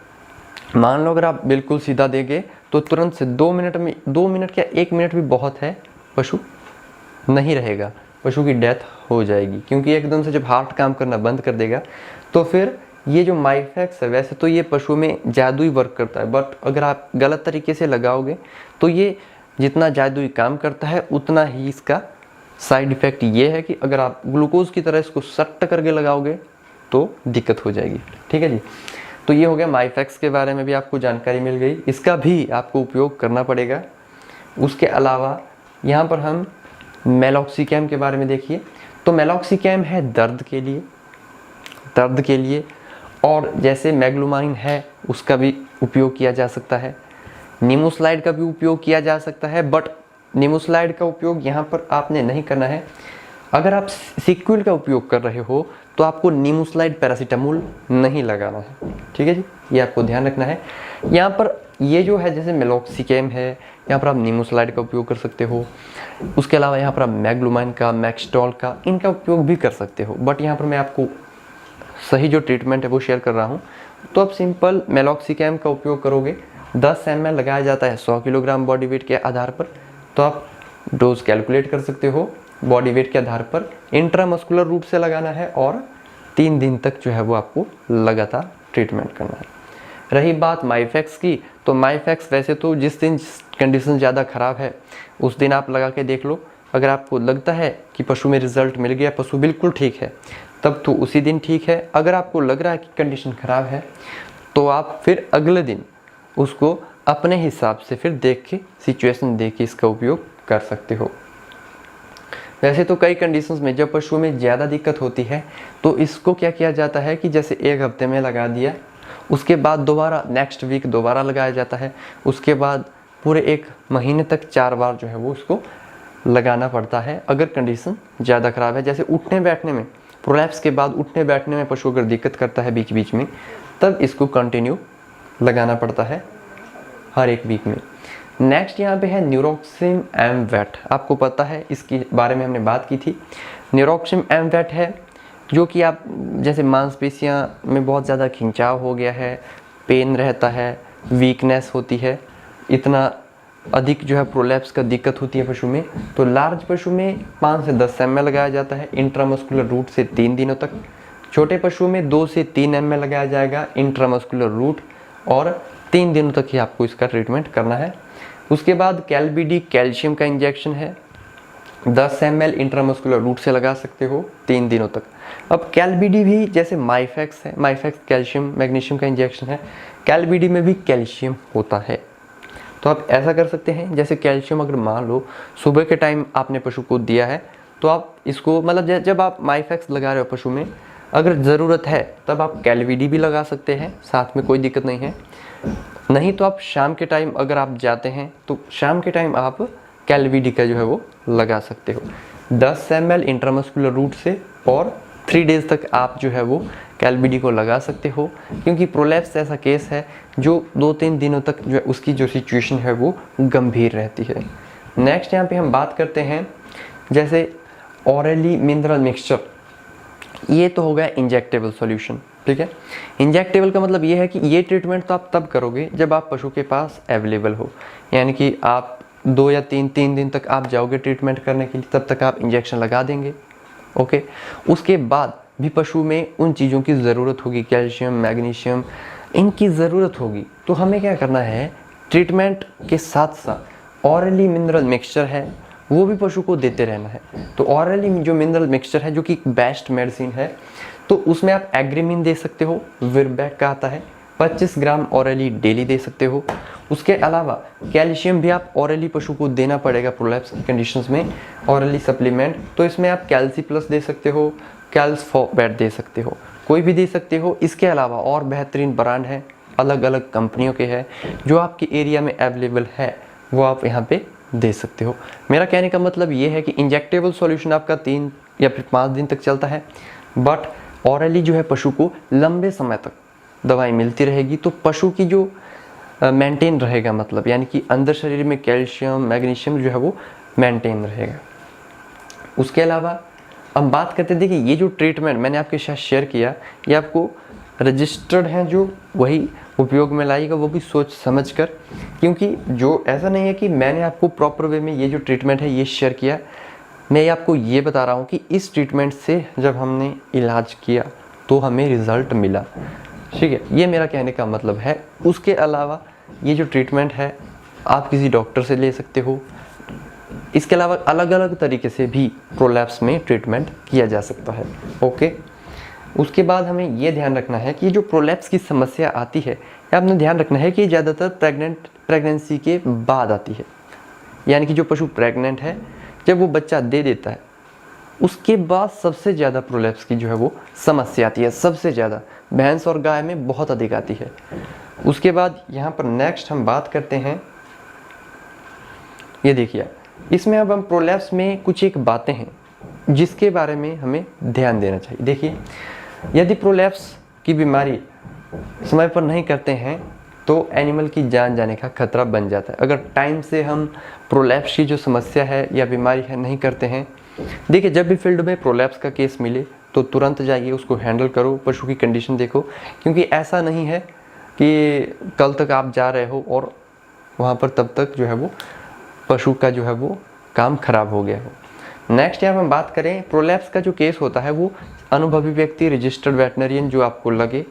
मान लो अगर आप बिल्कुल सीधा देंगे तो तुरंत से 2 मिनट में, 2 मिनट क्या 1 मिनट भी बहुत है, पशु नहीं रहेगा, पशु की डेथ हो जाएगी। क्योंकि एकदम से जब हार्ट काम करना बंद कर देगा तो फिर ये जो माइफैक्स है, वैसे तो ये पशु में जादुई वर्क करता है, बट अगर आप गलत तरीके से लगाओगे तो ये जितना जादुई काम करता है उतना ही इसका साइड इफ़ेक्ट ये है कि अगर आप ग्लूकोज की तरह इसको सट्ट करके लगाओगे तो दिक्कत हो जाएगी। ठीक है जी। तो ये हो गया माइफैक्स के बारे में भी आपको जानकारी मिल गई, इसका भी आपको उपयोग करना पड़ेगा। उसके अलावा यहाँ पर हम मेलॉक्सिकैम के बारे में देखिए। तो मेलॉक्सिकैम है दर्द के लिए, और जैसे मैग्लुमाइन है उसका भी उपयोग किया जा सकता है, निमोस्लाइड का भी उपयोग किया जा सकता है, बट निमोस्लाइड का उपयोग यहाँ पर आपने नहीं करना है। अगर आप सिक्वल का उपयोग कर रहे हो तो आपको निमोस्लाइड पैरासीटामोल नहीं लगाना है। ठीक है जी, ये आपको ध्यान रखना है। यहाँ पर ये जो है जैसे मेलॉक्सिकैम है, यहाँ पर आप निमोस्लाइड का उपयोग कर सकते हो। उसके अलावा यहाँ पर आप मैग्लुमाइन का, मैक्सटॉल का, इनका उपयोग भी कर सकते हो, बट यहाँ पर मैं आपको सही जो ट्रीटमेंट है वो शेयर कर रहा हूँ। तो आप सिंपल मेलॉक्सिकैम का उपयोग करोगे, 10 ml लगाया जाता है 100 किलोग्राम बॉडी वेट के आधार पर। तो आप डोज कैलकुलेट कर सकते हो बॉडी वेट के आधार पर। इंट्रामस्कुलर रूट से लगाना है और 3 दिन तक जो है वो आपको लगातार ट्रीटमेंट करना है। रही बात माइफैक्स की, तो माइफैक्स वैसे तो जिस दिन कंडीशन ज़्यादा ख़राब है उस दिन आप लगा के देख लो। अगर आपको लगता है कि पशु में रिजल्ट मिल गया, पशु बिल्कुल ठीक है, तब तो उसी दिन ठीक है। अगर आपको लग रहा है कि कंडीशन ख़राब है तो आप फिर अगले दिन उसको अपने हिसाब से फिर देख के, सिचुएशन देख के इसका उपयोग कर सकते हो। वैसे तो कई कंडीशंस में जब पशुओं में ज़्यादा दिक्कत होती है तो इसको क्या किया जाता है कि जैसे 1 हफ्ते में लगा दिया, उसके बाद दोबारा नेक्स्ट वीक दोबारा लगाया जाता है, उसके बाद पूरे 1 महीने तक 4 बार जो है वो उसको लगाना पड़ता है अगर कंडीशन ज़्यादा ख़राब है। जैसे उठने बैठने में, प्रोलैप्स के बाद उठने बैठने में पशु अगर दिक्कत करता है बीच बीच में, तब इसको कंटिन्यू लगाना पड़ता है हर 1 वीक में। नेक्स्ट यहाँ पे है न्यूरोक्सिम एम वेट। आपको पता है इसके बारे में हमने बात की थी। न्यूरोक्सिम एम वेट है जो कि आप जैसे मांसपेशियाँ में बहुत ज़्यादा खिंचाव हो गया है, पेन रहता है, वीकनेस होती है, इतना अधिक जो है प्रोलैप्स का दिक्कत होती है पशु में, तो लार्ज पशु में 5 से 10 ml लगाया जाता है इंट्रामस्कुलर रूट से 3 दिनों तक। छोटे पशुओं में 2 से 3 ml लगाया जाएगा इंट्रामस्कुलर रूट और 3 दिनों तक ही आपको इसका ट्रीटमेंट करना है। उसके बाद कैलबीडी कैल्शियम का इंजेक्शन है, 10 ml इंट्रामस्कुलर रूट से लगा सकते हो 3 दिनों तक। अब कैलबीडी भी जैसे माइफेक्स है, माइफेक्स कैल्शियम मैग्नीशियम का इंजेक्शन है, कैलबीडी में भी कैल्शियम होता है। तो आप ऐसा कर सकते हैं, जैसे कैल्शियम अगर मान लो सुबह के टाइम आपने पशु को दिया है तो आप इसको मतलब जब आप माइफेक्स लगा रहे हो पशु में, अगर ज़रूरत है तब आप कैलबीडी भी लगा सकते हैं, साथ में कोई दिक्कत नहीं है। नहीं तो आप शाम के टाइम अगर आप जाते हैं तो शाम के टाइम आप कैलबीडी का जो है वो लगा सकते हो 10 ml इंट्रामस्कुलर रूट से, और 3 डेज़ तक आप जो है वो कैलबीडी को लगा सकते हो, क्योंकि प्रोलैप्स ऐसा केस है जो 2-3 दिनों तक जो है उसकी जो सिचुएशन है वो गंभीर रहती है। नेक्स्ट यहाँ पे हम बात करते हैं जैसे ऑरली मिनरल मिक्सचर। ये तो हो गया इंजेक्टेबल सॉल्यूशन, ठीक है। इंजेक्टेबल का मतलब ये है कि ये ट्रीटमेंट तो आप तब करोगे जब आप पशु के पास अवेलेबल हो, यानी कि आप 2 या 3 दिन तक आप जाओगे ट्रीटमेंट करने के लिए, तब तक आप इंजेक्शन लगा देंगे, ओके। उसके बाद भी पशु में उन चीज़ों की ज़रूरत होगी, कैल्शियम मैग्नीशियम इनकी ज़रूरत होगी, तो हमें क्या करना है, ट्रीटमेंट के साथ साथ ऑरली मिनरल मिक्सचर है वो भी पशु को देते रहना है। तो ऑरली जो मिनरल मिक्सचर है जो कि बेस्ट मेडिसिन है, तो उसमें आप एग्रीमिन दे सकते हो, विरबैक का आता है, 25 ग्राम ऑरली डेली दे सकते हो। उसके अलावा कैल्शियम भी आप ऑरली पशु को देना पड़ेगा प्रोलैप्स की कंडीशंस में, ऑरली सप्लीमेंट। तो इसमें आप कैल्सी प्लस दे सकते हो, कैल्सफोबैट दे सकते हो, कोई भी दे सकते हो। इसके अलावा और बेहतरीन ब्रांड है, अलग अलग कंपनियों के हैं, जो आपके एरिया में अवेलेबल है वो आप यहाँ पे दे सकते हो। मेरा कहने का मतलब ये है कि इंजेक्टेबल सॉल्यूशन आपका 3 या फिर 5 दिन तक चलता है, बट ऑरली जो है पशु को लंबे समय तक दवाई मिलती रहेगी, तो पशु की जो मेंटेन रहेगा, मतलब यानी कि अंदर शरीर में कैल्शियम मैग्नीशियम जो है वो मेंटेन रहेगा। उसके अलावा हम बात करते हैं, देखिए ये जो ट्रीटमेंट मैंने आपके साथ शेयर किया, ये आपको रजिस्टर्ड हैं जो वही उपयोग में लाएगा, वो भी सोच समझ कर, क्योंकि जो ऐसा नहीं है कि मैंने आपको प्रॉपर वे में ये जो ट्रीटमेंट है ये शेयर किया। मैं आपको ये बता रहा हूँ कि इस ट्रीटमेंट से जब हमने इलाज किया तो हमें रिज़ल्ट मिला, ठीक है, ये मेरा कहने का मतलब है। उसके अलावा ये जो ट्रीटमेंट है आप किसी डॉक्टर से ले सकते हो। इसके अलावा अलग अलग तरीके से भी प्रोलैप्स में ट्रीटमेंट किया जा सकता है, ओके। उसके बाद हमें ये ध्यान रखना है कि जो प्रोलैप्स की समस्या आती है, आपने ध्यान रखना है कि ज़्यादातर प्रेगनेंसी के बाद आती है, यानी कि जो पशु प्रेग्नेंट है जब वो बच्चा दे देता है उसके बाद सबसे ज़्यादा प्रोलैप्स की जो है वो समस्या आती है, सबसे ज़्यादा भैंस और गाय में बहुत अधिक आती है। उसके बाद यहाँ पर नेक्स्ट हम बात करते हैं, ये देखिए इसमें अब हम प्रोलैप्स में कुछ एक बातें हैं जिसके बारे में हमें ध्यान देना चाहिए। देखिए यदि प्रोलैप्स की बीमारी समय पर नहीं करते हैं तो एनिमल की जान जाने का खतरा बन जाता है। अगर टाइम से हम प्रोलैप्स की जो समस्या है या बीमारी है नहीं करते हैं, देखिए जब भी फील्ड में प्रोलैप्स का केस मिले तो तुरंत जाइए, उसको हैंडल करो, पशु की कंडीशन देखो, क्योंकि ऐसा नहीं है कि कल तक आप जा रहे हो और वहाँ पर तब तक जो है वो पशु का जो है वो काम खराब हो गया हो। नेक्स्ट यहाँ हम बात करें, प्रोलैप्स का जो केस होता है वो अनुभवी व्यक्ति, रजिस्टर्ड वेटनरियन जो आपको लगे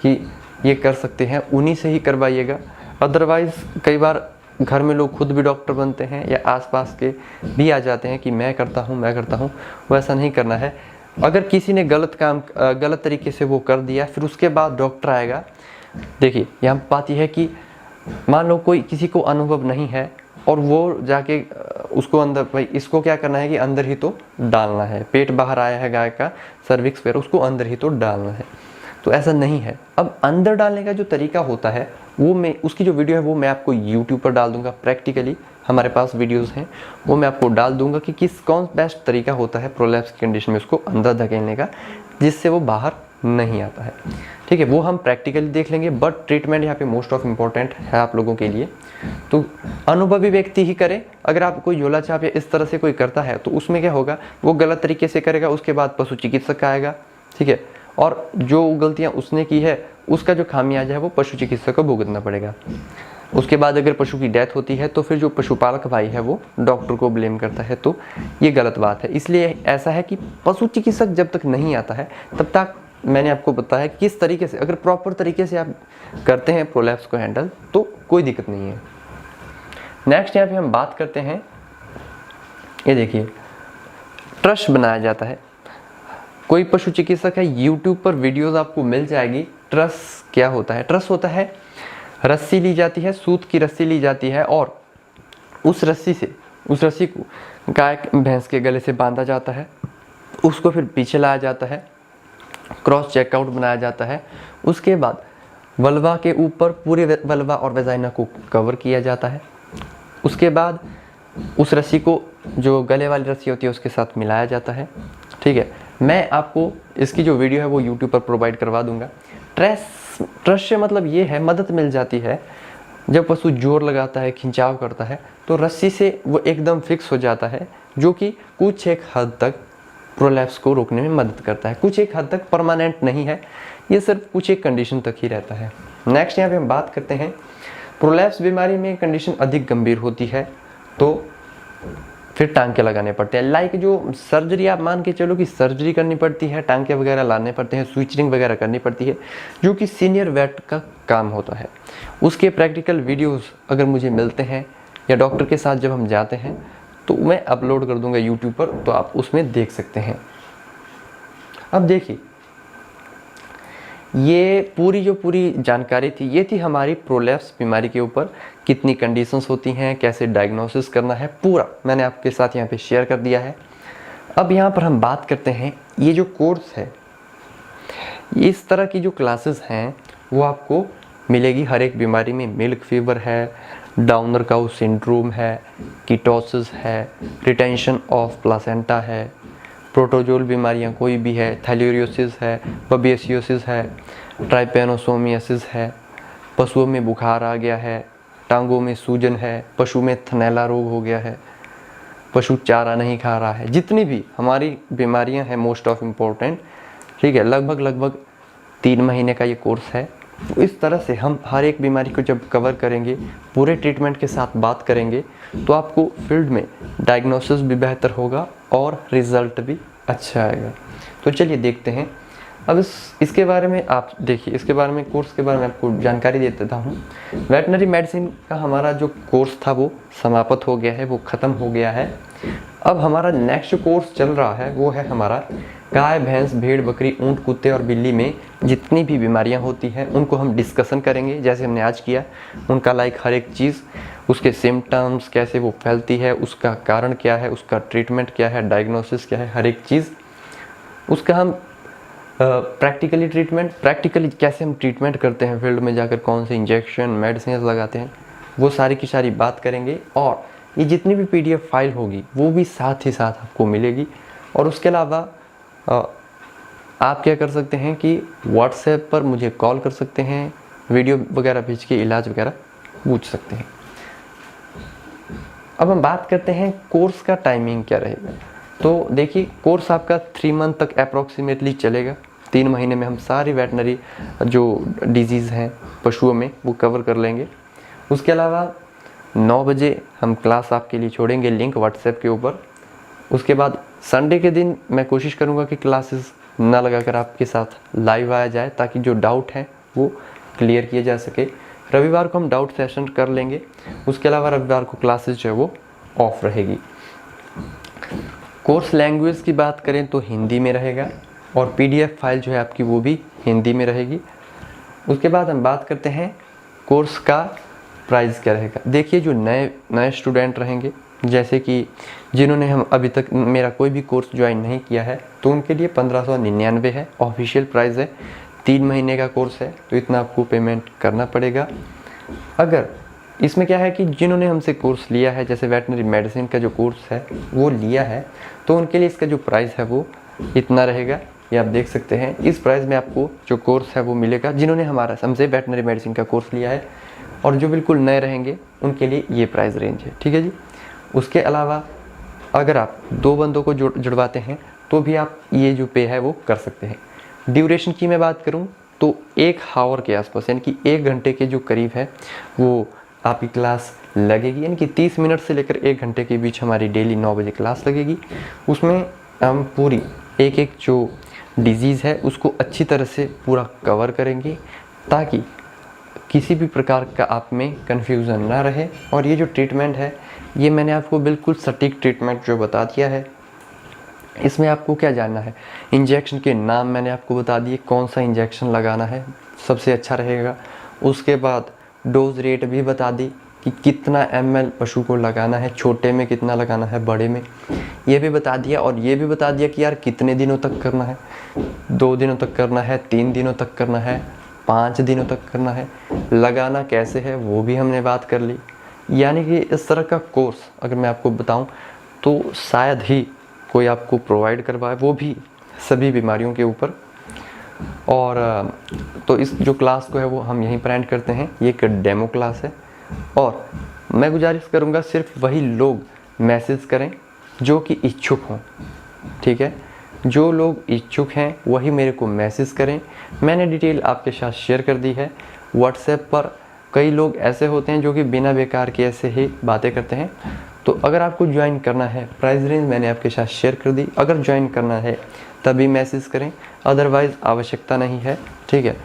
कि ये कर सकते हैं उन्हीं से ही करवाइएगा। अदरवाइज़ कई बार घर में लोग खुद भी डॉक्टर बनते हैं या आसपास के भी आ जाते हैं कि मैं करता हूँ, वैसा नहीं करना है। अगर किसी ने गलत तरीके से वो कर दिया फिर उसके बाद डॉक्टर आएगा, देखिए यहाँ बात यह है कि मान लो कोई किसी को अनुभव नहीं है और वो जाके उसको अंदर, भाई इसको क्या करना है कि अंदर ही तो डालना है, पेट बाहर आया है गाय का, सर्विक्स पर, उसको अंदर ही तो डालना है। तो ऐसा नहीं है। अब अंदर डालने का जो तरीका होता है वो मैं, उसकी जो वीडियो है वो मैं आपको यूट्यूब पर डाल दूंगा। प्रैक्टिकली हमारे पास वीडियोस हैं, वो मैं आपको डाल दूंगा कि कौन बेस्ट तरीका होता है प्रोलैप्स की कंडीशन में उसको अंदर धकेलने का, जिससे वो बाहर नहीं आता है। ठीक है, वो हम प्रैक्टिकली देख लेंगे, बट ट्रीटमेंट यहाँ पे मोस्ट ऑफ इम्पोर्टेंट है आप लोगों के लिए। तो अनुभवी व्यक्ति ही करे। अगर आप कोई झोला छाप या इस तरह से कोई करता है तो उसमें क्या होगा, वो गलत तरीके से करेगा, उसके बाद पशु चिकित्सक आएगा। ठीक है, और जो गलतियाँ उसने की है उसका जो खामियाजा है वो पशु चिकित्सक को भुगतना पड़ेगा। उसके बाद अगर पशु की डेथ होती है तो फिर जो पशुपालक भाई है वो डॉक्टर को ब्लेम करता है, तो ये गलत बात है। इसलिए ऐसा है कि पशु चिकित्सक जब तक नहीं आता है तब तक मैंने आपको बताया किस तरीके से, अगर प्रॉपर तरीके से आप करते हैं प्रोलैप्स को हैंडल तो कोई दिक्कत नहीं है। नेक्स्ट यहाँ पे हम बात करते हैं, ये देखिए ट्रस्ट बनाया जाता है। कोई पशु चिकित्सक है, यूट्यूब पर वीडियोस आपको मिल जाएगी। ट्रस क्या होता है? ट्रस होता है, रस्सी ली जाती है, सूत की रस्सी ली जाती है और उस रस्सी को गाय भैंस के गले से बांधा जाता है, उसको फिर पीछे लाया जाता है, क्रॉस चेकआउट बनाया जाता है। उसके बाद वल्वा के ऊपर पूरे वल्वा और वेजाइना को कवर किया जाता है। उसके बाद उस रस्सी को, जो गले वाली रस्सी होती है, उसके साथ मिलाया जाता है। ठीक है, मैं आपको इसकी जो वीडियो है वो यूट्यूब पर प्रोवाइड करवा दूंगा। ट्रस्ट से मतलब ये है, मदद मिल जाती है। जब पशु जोर लगाता है, खिंचाव करता है, तो रस्सी से वो एकदम फिक्स हो जाता है, जो कि कुछ एक हद तक प्रोलैप्स को रोकने में मदद करता है। कुछ एक हद तक, परमानेंट नहीं है, ये सिर्फ कुछ एक कंडीशन तक ही रहता है। नेक्स्ट यहाँ पे हम बात करते हैं, प्रोलैप्स बीमारी में कंडीशन अधिक गंभीर होती है तो फिर टांके लगाने पड़ते हैं। लाइक जो सर्जरी, आप मान के चलो कि सर्जरी करनी पड़ती है, टांके वगैरह लाने पड़ते हैं, स्विचरिंग वगैरह करनी पड़ती है, जो कि सीनियर वेट का काम होता है। उसके प्रैक्टिकल वीडियोस अगर मुझे मिलते हैं या डॉक्टर के साथ जब हम जाते हैं तो मैं अपलोड कर दूंगा यूट्यूब पर, तो आप उसमें देख सकते हैं। अब देखिए, ये पूरी जानकारी थी, ये थी हमारी प्रोलैप्स बीमारी के ऊपर, कितनी कंडीशंस होती हैं, कैसे डायग्नोसिस करना है, पूरा मैंने आपके साथ यहाँ पे शेयर कर दिया है। अब यहाँ पर हम बात करते हैं, ये जो कोर्स है, इस तरह की जो क्लासेस हैं वो आपको मिलेगी हर एक बीमारी में। मिल्क फीवर है, डाउनर काउ सिंड्रोम है, कीटोसिस है, रिटेंशन ऑफ प्लासेंटा है, प्रोटोजोल बीमारियां कोई भी है, थैलेरियोसिस है, बबेसियोसिस है, ट्राइपेनोसोमियासिस है, पशुओं में बुखार आ गया है, टांगों में सूजन है, पशु में थनैला रोग हो गया है, पशु चारा नहीं खा रहा है, जितनी भी हमारी बीमारियां हैं मोस्ट ऑफ इम्पोर्टेंट, ठीक है, लगभग 3 महीने का ये कोर्स है। तो इस तरह से हम हर एक बीमारी को जब कवर करेंगे, पूरे ट्रीटमेंट के साथ बात करेंगे, तो आपको फील्ड में डायग्नोसिस भी बेहतर होगा और रिज़ल्ट भी अच्छा आएगा। तो चलिए देखते हैं। अब इसके बारे में आप देखिए, इसके बारे में, कोर्स के बारे में आपको जानकारी दे देता हूँ। वेटनरी मेडिसिन का हमारा जो कोर्स था वो समाप्त हो गया है, वो ख़त्म हो गया है। अब हमारा नेक्स्ट कोर्स चल रहा है, वो है हमारा गाय, भैंस, भेड़, बकरी, ऊँट, कुत्ते और बिल्ली में जितनी भी बीमारियां होती हैं उनको हम डिस्कशन करेंगे, जैसे हमने आज किया। उनका लाइक हर एक चीज़, उसके सिम्टम्स, कैसे वो फैलती है, उसका कारण क्या है, उसका ट्रीटमेंट क्या है, डायग्नोसिस क्या है, हर एक चीज़ उसका हम प्रैक्टिकली कैसे हम ट्रीटमेंट करते हैं फील्ड में जाकर, कौन से इंजेक्शन, मेडिसिन लगाते हैं, वो सारी की सारी बात करेंगे। और ये जितनी भी PDF फाइल होगी वो भी साथ ही साथ आपको मिलेगी। और उसके अलावा आप क्या कर सकते हैं कि WhatsApp पर मुझे कॉल कर सकते हैं, वीडियो वगैरह भेज के इलाज वगैरह पूछ सकते हैं। अब हम बात करते हैं कोर्स का टाइमिंग क्या रहेगा। तो देखिए, कोर्स आपका 3 मंथ तक अप्रॉक्सीमेटली चलेगा। 3 महीने में हम सारी वेटनरी जो डिजीज़ हैं पशुओं में वो कवर कर लेंगे। उसके अलावा 9 बजे हम क्लास आपके लिए छोड़ेंगे, लिंक WhatsApp के ऊपर। उसके बाद संडे के दिन मैं कोशिश करूँगा कि क्लासेस ना लगाकर आपके साथ लाइव आया जाए, ताकि जो डाउट हैं वो क्लियर किए जा सके। रविवार को हम डाउट सेशन कर लेंगे। उसके अलावा रविवार को क्लासेस जो है वो ऑफ रहेगी। कोर्स लैंग्वेज की बात करें तो हिंदी में रहेगा और PDF फाइल जो है आपकी वो भी हिंदी में रहेगी। उसके बाद हम बात करते हैं कोर्स का प्राइस क्या रहेगा। देखिए, जो नए स्टूडेंट रहेंगे जैसे कि जिन्होंने हम अभी तक मेरा कोई भी कोर्स ज्वाइन नहीं किया है तो उनके लिए 1599 है, ऑफिशियल प्राइस है। 3 महीने का कोर्स है तो इतना आपको पेमेंट करना पड़ेगा। अगर इसमें क्या है कि जिन्होंने हमसे कोर्स लिया है, जैसे वेटनरी मेडिसिन का जो कोर्स है वो लिया है, तो उनके लिए इसका जो प्राइस है वो इतना रहेगा। ये आप देख सकते हैं, इस प्राइस में आपको जो कोर्स है वो मिलेगा जिन्होंने हमारा हमसे वेटनरी मेडिसिन का कोर्स लिया है। और जो बिल्कुल नए रहेंगे उनके लिए ये प्राइस रेंज है, ठीक है जी। उसके अलावा अगर आप 2 बंदों को जुड़वाते हैं तो भी आप ये जो पे है वो कर सकते हैं। ड्यूरेशन की मैं बात करूँ तो 1 आवर के आसपास, यानी कि 1 घंटे के जो करीब है वो आपकी क्लास लगेगी। यानी कि 30 मिनट से लेकर 1 घंटे के बीच हमारी डेली 9 बजे क्लास लगेगी। उसमें हम पूरी एक जो डिजीज़ है उसको अच्छी तरह से पूरा कवर करेंगे ताकि किसी भी प्रकार का आप में कन्फ्यूज़न ना रहे। और ये जो ट्रीटमेंट है ये मैंने आपको बिल्कुल सटीक ट्रीटमेंट जो बता दिया है। इसमें आपको क्या जानना है, इंजेक्शन के नाम मैंने आपको बता दिए, कौन सा इंजेक्शन लगाना है सबसे अच्छा रहेगा। उसके बाद डोज रेट भी बता दी कि कितना ml पशु को लगाना है, छोटे में कितना लगाना है, बड़े में, ये भी बता दिया। और ये भी बता दिया कि यार कितने दिनों तक करना है, 2 दिनों तक करना है, 3 दिनों तक करना है, 5 दिनों तक करना है, लगाना कैसे है वो भी हमने बात कर ली। यानी कि इस तरह का कोर्स अगर मैं आपको बताऊं तो शायद ही कोई आपको प्रोवाइड करवाए, वो भी सभी बीमारियों के ऊपर। और तो इस जो क्लास को है वो हम यहीं पर एंड करते हैं। ये एक डेमो क्लास है और मैं गुजारिश करूँगा सिर्फ वही लोग मैसेज करें जो कि इच्छुक हों, ठीक है। जो लोग इच्छुक हैं वही मेरे को मैसेज करें। मैंने डिटेल आपके साथ शेयर कर दी है व्हाट्सएप पर। कई लोग ऐसे होते हैं जो कि बिना बेकार के ऐसे ही बातें करते हैं। तो अगर आपको ज्वाइन करना है, प्राइस रेंज मैंने आपके साथ शेयर कर दी, अगर ज्वाइन करना है तभी मैसेज करें, अदरवाइज़ आवश्यकता नहीं है, ठीक है।